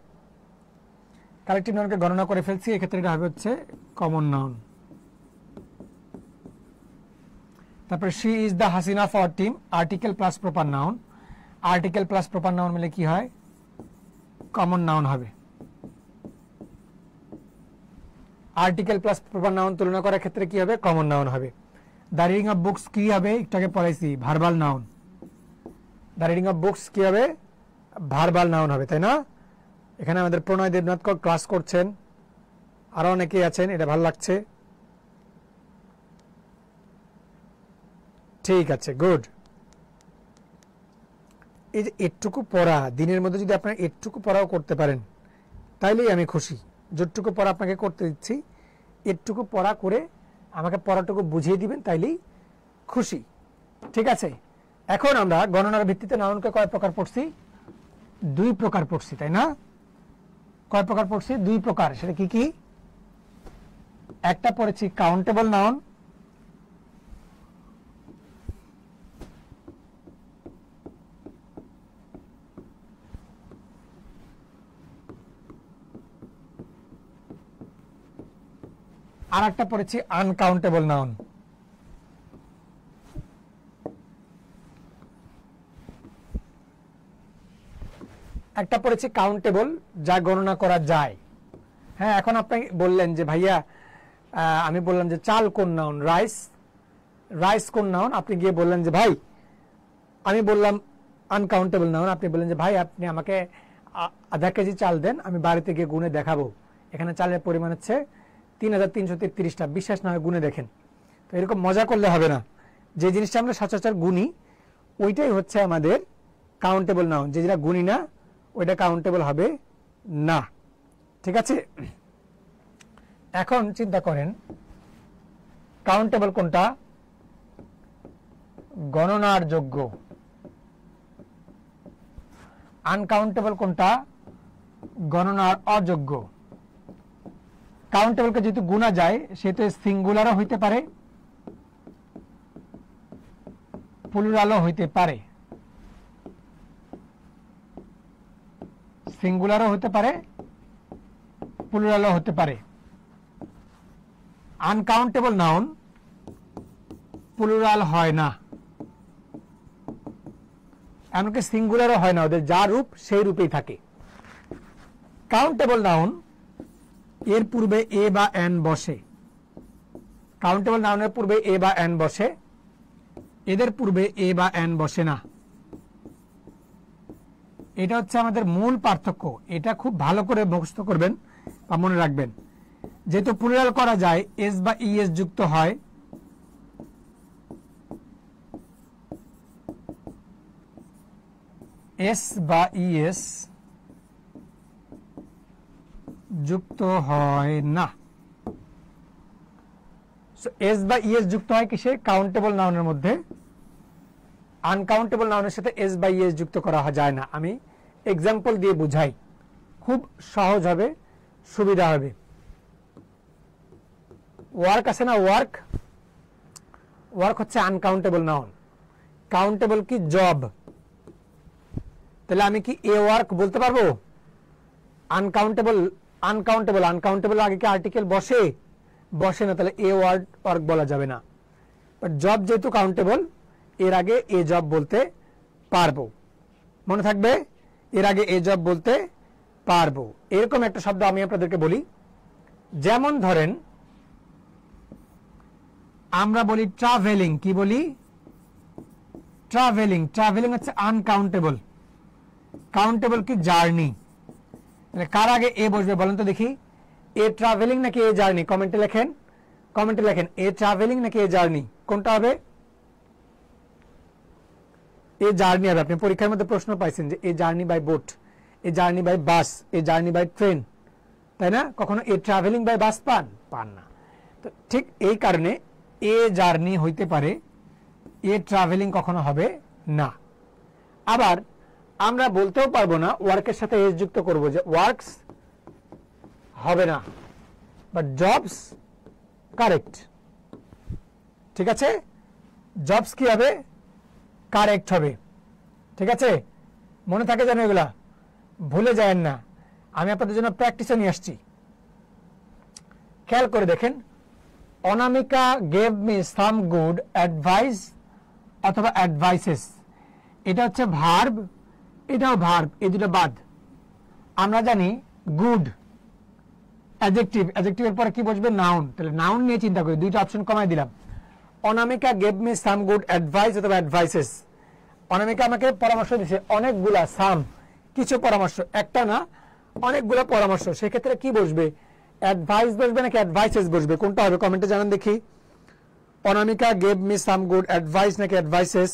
কালেকটিভ নাউনকে গণনা করে ফেলছি, এক্ষেত্রে এটা হবে হচ্ছে কমন নাউন। তারপরে she is the Hasina for team, article plus proper noun, article plus proper noun মিলে কি হয়? কমন নাউন হবে। আর্টিকেল প্লাস প্রপার নাউন তুলনা করার ক্ষেত্রে কি হবে? কমন নাউন হবে। দ্য রিডিং অফ বুকস কি হবে? একটু আগে পড়াইছি, verbal noun. The reading of books কি হবে? ভার্বাল নাউন হবে, তাই না? এখানে আমাদের প্রণয় দেবনাথ ক্লাস করছেন, আরো অনেকেই আছেন, এটা ভালো লাগছে। ঠিক আছে, গুড। এই যে এটুকু পড়া, দিনের মধ্যে যদি আপনার এটুকু পড়াও করতে পারেন তাইলেই আমি খুশি। যতটুকু পড়া আপনাকে করতে দিচ্ছি, এটুকু পড়া করে আমাকে পড়াটুকু বুঝিয়ে দিবেন, তাইলেই খুশি। ঠিক আছে, এখন আমরা গণনার ভিত্তিতে নাউনকে কয় প্রকার পড়ছি? 2 প্রকার পড়ছি, তাই না? কয় প্রকার পড়ছি? 2 প্রকার। সেটা কি কি? একটা পড়েছি কাউন্টেবল নাউন, আর একটা পড়েছি আনকাউন্টেবল নাউন। একটা পড়েছি কাউন্টেবল, যা গণনা করা যায়। হ্যাঁ, এখন আপনি বললেন যে ভাইয়া আমি বললাম যে চাল কোন নাউন? রাইস, রাইস কোন নাউন? আপনি গিয়ে বললেন যে ভাই, আমি বললাম আনকাউন্টেবল নাউন, আপনি বললেন যে ভাই আপনি আমাকে আধা কেজি চাল দেন, আমি বাড়িতে গিয়ে গুনে দেখাবো, এখানে চালের পরিমাণ হচ্ছে 3333টা, বিশ্বাস না হয় গুনে দেখেন। তো এরকম মজা করলে হবে না। যে জিনিসটা আমরা সচরাচর গুনি ওইটাই হচ্ছে আমাদের কাউন্টেবল নাউন, যেটা গুনি না ওইটা কাউন্টেবল হবে না। ঠিক আছে, এখন চিন্তা করেন কাউন্টেবল কোনটা? গণনার যোগ্য। আনকাউন্টেবল কোনটা? গণনার অযোগ্য। কাউন্টেবলকে যেহেতু গুণা যায় সেহেতু সিঙ্গুলারও হইতে পারে, প্লুরালও হইতে পারে, সিঙ্গুলারও হতে পারে, প্লুরালও হতে পারে। আনকাউন্টেবল নাউন প্লুরাল হয় না, এমনকি সিঙ্গুলারও হয় না, ওদের যা রূপ সেই রূপেই থাকে। কাউন্টেবল নাউন এর পূর্বে এ বা এন বসে, কাউন্টেবল নাউনের পূর্বে এ বা এন বসে, এদের পূর্বে এ বা এন বসে না। এটা হচ্ছে আমাদের মূল পার্থক্য। এটা খুব ভালো করে মুখস্থ করবেন বা মনে রাখবেন। যেহেতু প্লুরাল করা যায়, এস বা ইএস যুক্ত হয়, এস বা ইএস যুক্ত হয় না। এস বা ইএস যুক্ত হয় কিসে? কাউন্টেবল নাউনের মধ্যে। আনকাউন্টেবল নাউনের সাথে এস বা ইএস যুক্ত করা যায় না। আমি এক্সাম্পল দিয়ে বুঝাই, খুব সহজ হবে, সুবিধা হবে। ওয়ার্ক আছে না, ওয়ার্ক, ওয়ার্ক হচ্ছে আনকাউন্টেবল নাউন। কাউন্টেবল কি? জব। তাহলে আমি কি এ ওয়ার্ক বলতে পারবো? আনকাউন্টেবল, আনকাউন্টেবল, আনকাউন্টেবল আগে কি আর্টিকেল বসে? বসে না, তাহলে এ ওয়ার্ক বলা যাবে না। বাট জব যেহেতু কাউন্টেবল, এর আগে এ জব বলতে পারবো। মনে থাকবে, এর আগে এ জব বলতে পারবো। এরকম একটা শব্দ আমি আপনাদেরকে বলি, যেমন ধরেন আমরা বলি ট্রাভেলিং। কি বলি? ট্রাভেলিং। ট্রাভেলিং হচ্ছে আনকাউন্টেবল। কাউন্টেবল কি? জার্নি। কার আগে এ বসবে বলেন তো দেখি? এ ট্রাভেলিং নাকি এ জার্নি? কমেন্টে লেখেন। কমেন্টে লেখেন এ ট্রাভেলিং নাকি এ জার্নি, কোনটা হবে? এ জার্নি হবে। আপনি পরীক্ষার মধ্যে প্রশ্ন পাইছেন যে a journey by boat, a journey by bus, a journey by train, তাই না? কখনো এ ট্রাভেলিং বাই বাস পান না। তো ঠিক এই কারণে এ জার্নি হইতে পারে, এ ট্রাভেলিং কখনো হবে না। আবার আমরা বলতেও পারবো না ওয়ার্কের সাথে এস যুক্ত করব, যে ওয়ার্কস হবে না, বাট জবস কারেক্ট। ঠিক আছে, জবস কি হবে? কারেক্ট হবে। ঠিক আছে, মনে থাকে যেন, এগুলা ভুলে যায়েন না। আমি আপনাদের জন্য প্র্যাকটিসে নিয়ে আসছি, খেয়াল করে দেখেন। Anamika gave me some good advice অথবা অ্যাডভাইসেস, এটা হচ্ছে ভার্ব, এটাও ভার্ব, এই দুটো বাদ। আমরা জানি গুড অ্যাডজেক্টিভ, অ্যাডজেক্টিভের পরে কি বসবে? নাউন। তাহলে নাউন নিয়ে চিন্তা করি, দুইটা অপশন কমাই দিলাম। Anamika gave me some good advice অথবা অ্যাডভাইসেস। অনামিকা আমাকে পরামর্শ দিয়েছে, অনেকগুলা, সাম কিছু পরামর্শ, একটা না অনেকগুলো পরামর্শ। সেক্ষেত্রে কি বসবে? অ্যাডভাইস বসবে নাকি অ্যাডভাইসেস বসবে? কোনটা হবে কমেন্টে জানান দেখি। Anamika gave me some good advice নাকি অ্যাডভাইসেস?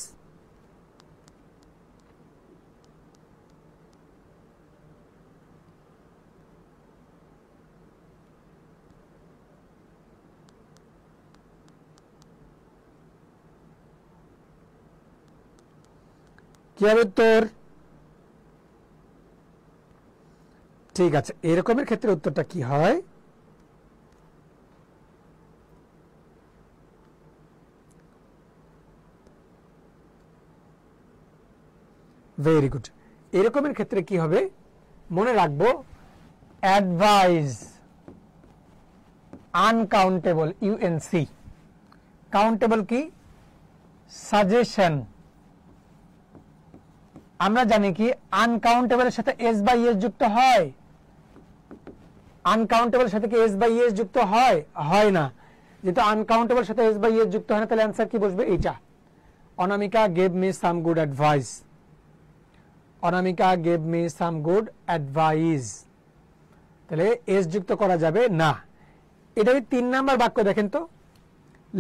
কি হবে উত্তর? ঠিক আছে, এরকমের ক্ষেত্রে উত্তরটা কি হয়? Very good. এরকমের ক্ষেত্রে কি হবে মনে রাখবো? Advice uncountable, UNC. কাউন্টেবল কি? সাজেশন। আমরা জানি কি আনকাউন্টেবলের সাথে এস বাই এস যুক্ত হয়? আনকাউন্টেবলের সাথে কি এস বাই এস যুক্ত হয়? হয় না। যেহেতু আনকাউন্টেবলের সাথে এস বাই এস যুক্ত হয় না, তাহলে অ্যান্সার কি বসবে? এইটা, Anamika gave me some good advice. Anamika gave me some good advice, তাহলে এস যুক্ত করা যাবে না। এটা 3 নাম্বার বাক্য দেখেন তো।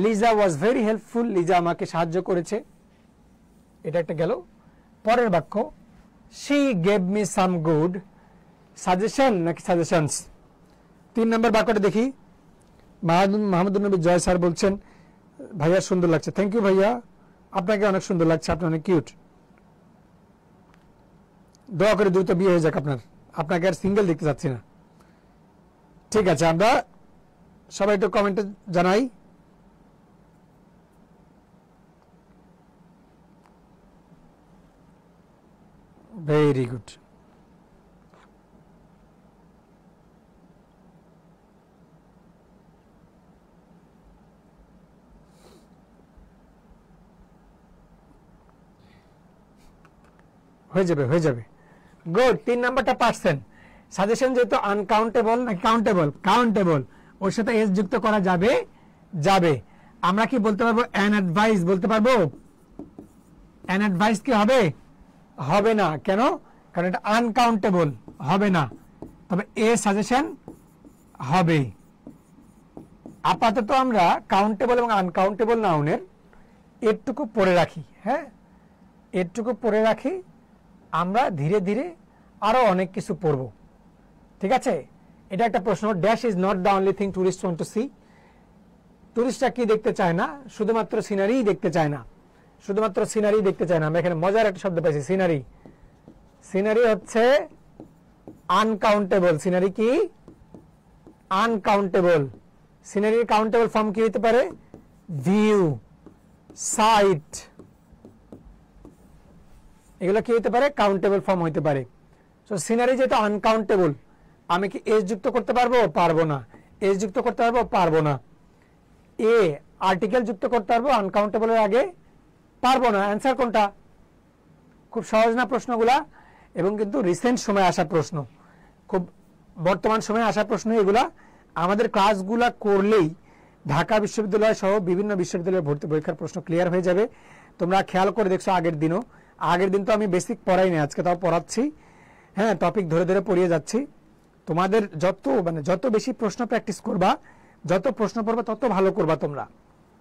Liza was very helpful, Liza আমাকে সাহায্য করেছে, এটা একটা গেল। পরের বাক্য, she gave me some good suggestion নাকি সাজেশনস? 3 নাম্বার বাক্যটা দেখি। মাহমুদুল নবী জয় স্যার বলছেন ভাইয়া সুন্দর লাগছে। থ্যাংক ইউ ভাইয়া, আপনাকে অনেক সুন্দর লাগছে, আপনি অনেক কিউট। দোয়া করে দ্রুত বিয়ে হয়ে যাক আপনার, আপনাকে আর সিঙ্গেল দেখতে চাচ্ছি না। ঠিক আছে, আমরা সবাই একটু কমেন্টে জানাই। Very good. হয়ে যাবে, হয়ে যাবে। গুড, 3 নাম্বারটা পারছেন। সাজেশন যেহেতু আনকাউন্টেবল নাকি কাউন্টেবল? কাউন্টেবল, ওর সাথে এস যুক্ত করা যাবে? যাবে। আমরা কি বলতে পারবো? অ্যান অ্যাডভাইস বলতে পারবো? অ্যান অ্যাডভাইস কি হবে? হবে না। কেন? কারণ এটা আনকাউন্টেবল, হবে না। তবে এ সাজেশন হবে। আপাতত আমরা কাউন্টেবল এবং আনকাউন্টেবল নাউনের এরটুকু পড়ে রাখি। হ্যাঁ, এরটুকু পড়ে রাখি, আমরা ধীরে ধীরে আরো অনেক কিছু পড়ব। ঠিক আছে, এটা একটা প্রশ্ন। Dash is not the only thing tourist want to see. টুরিস্টরা কি দেখতে চায় না? শুধুমাত্র সিনারি দেখতে চায় না, শুধুমাত্র সিনারি দেখতে চায় না। আমরা এখানে মজার একটা শব্দ পাইছি, সিনারি। সিনারি হচ্ছে আনকাউন্টেবল। সিনারি কি? আনকাউন্টেবল। সিনারির কাউন্টেবল ফর্ম কি হতে পারে? ভিউ, সাইট, এগুলো কি হতে পারে? কাউন্টেবল ফর্ম হতে পারে। সো সিনারি যেহেতু আনকাউন্টেবল, আমি কি এস যুক্ত করতে পারবো? পারবো না। এস যুক্ত করতে পারবো? পারবো না। এ আর্টিকেল যুক্ত করতে পারবো আনকাউন্টেবলের আগে? পারবো না। অ্যান্সার কোনটা? খুব সহজ না প্রশ্নগুলা? এবং কিন্তু রিসেন্ট সময় আসা প্রশ্ন, খুব বর্তমান সময়ে আসা প্রশ্ন এগুলা। আমাদের ক্লাসগুলা করলেই ঢাকা বিশ্ববিদ্যালয় সহ বিভিন্ন বিশ্ববিদ্যালয়ের ভর্তি পরীক্ষার প্রশ্ন ক্লিয়ার হয়ে যাবে। তোমরা খেয়াল করে দেখছো আগের দিনও, আগের দিন তো আমি বেসিক পড়াই না, আজকে তাও পড়াচ্ছি। হ্যাঁ, টপিক ধরে ধরে পড়িয়ে যাচ্ছি। তোমাদের যত বেশি প্রশ্ন প্র্যাকটিস করবা, যত প্রশ্ন পড়বে তত ভালো করবা তোমরা,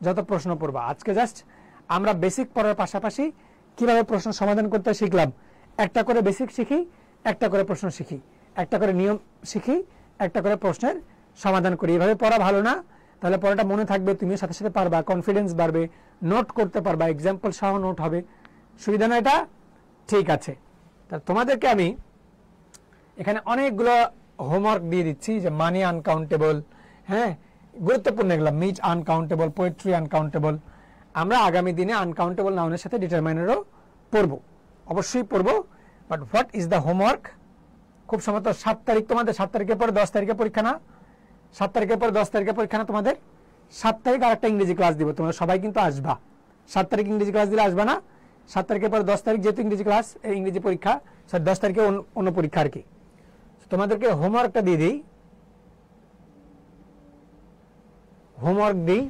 যত প্রশ্ন পড়বা। আজকে জাস্ট আমরা বেসিক পড়ার পাশাপাশি কিভাবে প্রশ্ন সমাধান করতে শিখলাম। একটা করে বেসিক শিখি, একটা করে প্রশ্ন শিখি, একটা করে নিয়ম শিখি, একটা করে প্রশ্নের সমাধান করি। এভাবে পড়া ভালো না? তাহলে পড়াটা মনে থাকবে, তুমিও সাথে সাথে পারবা, কনফিডেন্স বাড়বে, নোট করতে পারবা, এক্সাম্পল সহ নোট হবে। সুবিধা না এটা? ঠিক আছে। তা তোমাদেরকে আমি এখানে অনেকগুলো হোমওয়ার্ক দিয়ে দিচ্ছি, যে মানি আনকাউন্টেবল, হ্যাঁ গুরুত্বপূর্ণ এগুলো, মিট আনকাউন্টেবল, পোয়েট্রি আনকাউন্টেবল। আমরা আগামী দিনে আনকাউন্টেবল নাউনের সাথে ডিটারমাইনারও পড়বো, অবশ্যই পড়বো। But what is the homework? খুব সম্ভবত 7 তারিখ, তোমাদের 7 তারিখের পরে 10 তারিখে পরীক্ষা না? 7 তারিখের পরে 10 তারিখে পরীক্ষা না তোমাদের? 7 তারিখ আর একটা ইংরেজি ক্লাস দিব, তোমরা সবাই কিন্তু আসবা। 7 তারিখ ইংরেজি ক্লাস দিলে আসবা না? 7 তারিখের পরে 10 তারিখ যেহেতু ইংরেজি ক্লাস, ইংরেজি পরীক্ষা, 10 তারিখে অন্য পরীক্ষা আর কি। তোমাদেরকে হোমওয়ার্কটা দিয়ে দিই, হোমওয়ার্ক দিই।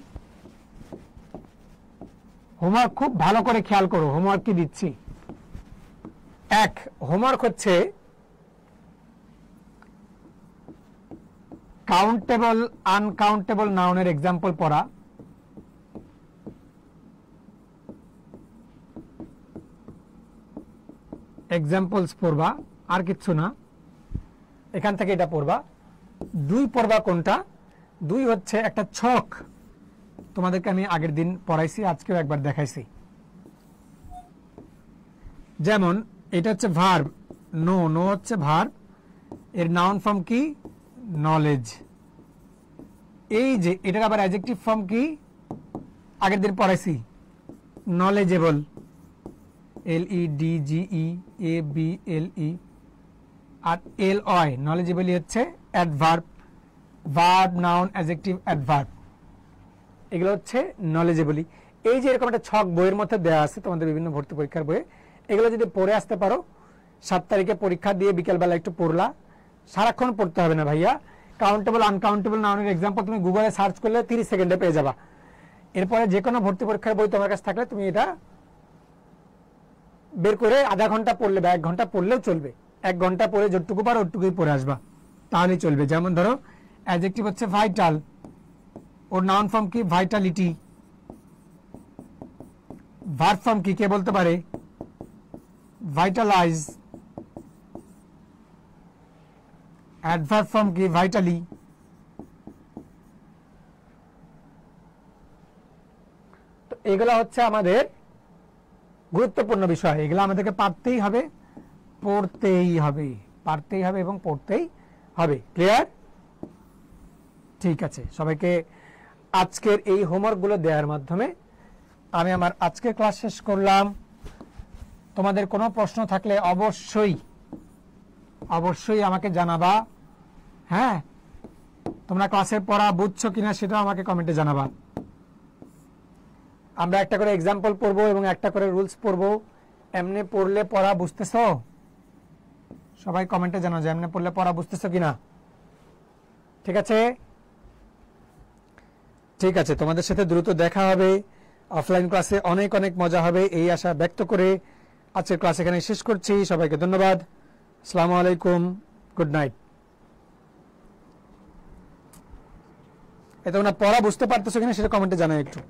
হোমওয়ার্ক খুব ভালো করে খেয়াল করো, হোমওয়ার্ক কি দিচ্ছি। এক, হোমওয়ার্ক হচ্ছে কাউন্টেবল আনকাউন্টেবল নাউনের এক্সাম্পল পড়া। এক্সাম্পলস পড়বা, আর কিচ্ছু না, এখান থেকে এটা পড়বা। 2 পড়বা কোনটা? 2 হচ্ছে একটা ছক, তোমাদেরকে আমি আগের দিন পড়াইছি, আজকেও একবার দেখাইছি। যেমন এটা হচ্ছে ভার্ব, নো, নো হচ্ছে ভার্ব, এর নাউন ফর্ম কি? নলেজ। এই যে এটার আবার অ্যাডজেক্টিভ ফর্ম কি? আগের দিন পড়াইছি, নলেজেবল, LEDGEABLE। আর LOI, নলেজেবল হচ্ছে adverb, verb, noun, adjective, adverb, এগুলো হচ্ছে নলেজেবলি। এই যে এরকম একটা ছক বইয়ের মধ্যে দেওয়া আছে তোমাদের বিভিন্ন ভর্তি পরীক্ষার বইয়ে, এগুলো যদি পড়ে আসতে পারো, 7 তারিখে পরীক্ষা দিয়ে বিকেলবেলা একটু পড়লা, সারাক্ষণ পড়তে হবে না ভাইয়া। কাউন্টেবল আনকাউন্টেবল নাউনের এক্সাম্পল তুমি গুগলে সার্চ করলে 30 সেকেন্ডে পেয়ে যাবা। এরপরে যে কোনো ভর্তি পরীক্ষার বই তোমার কাছে থাকলে তুমি এটা বের করে আধা ঘন্টা পড়লে বা 1 ঘন্টা পড়লেও চলবে। 1 ঘন্টা পড়ে যতটুকু পারো ওটুকুই পড়ে আসবা, তাহলেই চলবে। যেমন ধরো অ্যাডজেক্টিভ হচ্ছে ভাইটাল, ওর নাউন ফর্ম কি? ভাইটালিটি। ভার্ব ফর্ম কি? কে বলতে পারে? ভাইটালাইজ। অ্যাডভার্ব ফর্ম কি? ভাইটালি। তো এগুলো হচ্ছে আমাদের গুরুত্বপূর্ণ বিষয়, এগুলো আমাদেরকে পারতেই হবে, পড়তেই হবে, পারতেই হবে এবং পড়তেই হবে। ক্লিয়ার? ঠিক আছে, সবাইকে আজকের এই হোমওয়ার্ক গুলো দেওয়ার মাধ্যমে আমি আমার আজকের ক্লাস শেষ করলাম। তোমাদের কোনো প্রশ্ন থাকলে অবশ্যই অবশ্যই আমাকে জানাবা। হ্যাঁ, তোমরা ক্লাসের পড়া বুঝছো কিনা সেটাও আমাকে কমেন্টে জানাবা। আমরা একটা করে এক্সাম্পল পড়বো এবং একটা করে রুলস পড়বো। এমনি পড়লে পড়া বুঝতেছো? সবাই কমেন্টে জানাও যে এমনি পড়লে পড়া বুঝতেছো কিনা। ঠিক আছে? ঠিক আছে, তোমাদের সাথে দ্রুত দেখা হবে, অফলাইন ক্লাসে অনেক অনেক মজা হবে এই আশা ব্যক্ত করে আজকের ক্লাস এখানে শেষ করছি। সবাইকে ধন্যবাদ। আসসালামু আলাইকুম, গুড নাইট। তোমরা পড়া বুঝতে পারতেছো কিনা সেটা কমেন্টে জানাই একটু।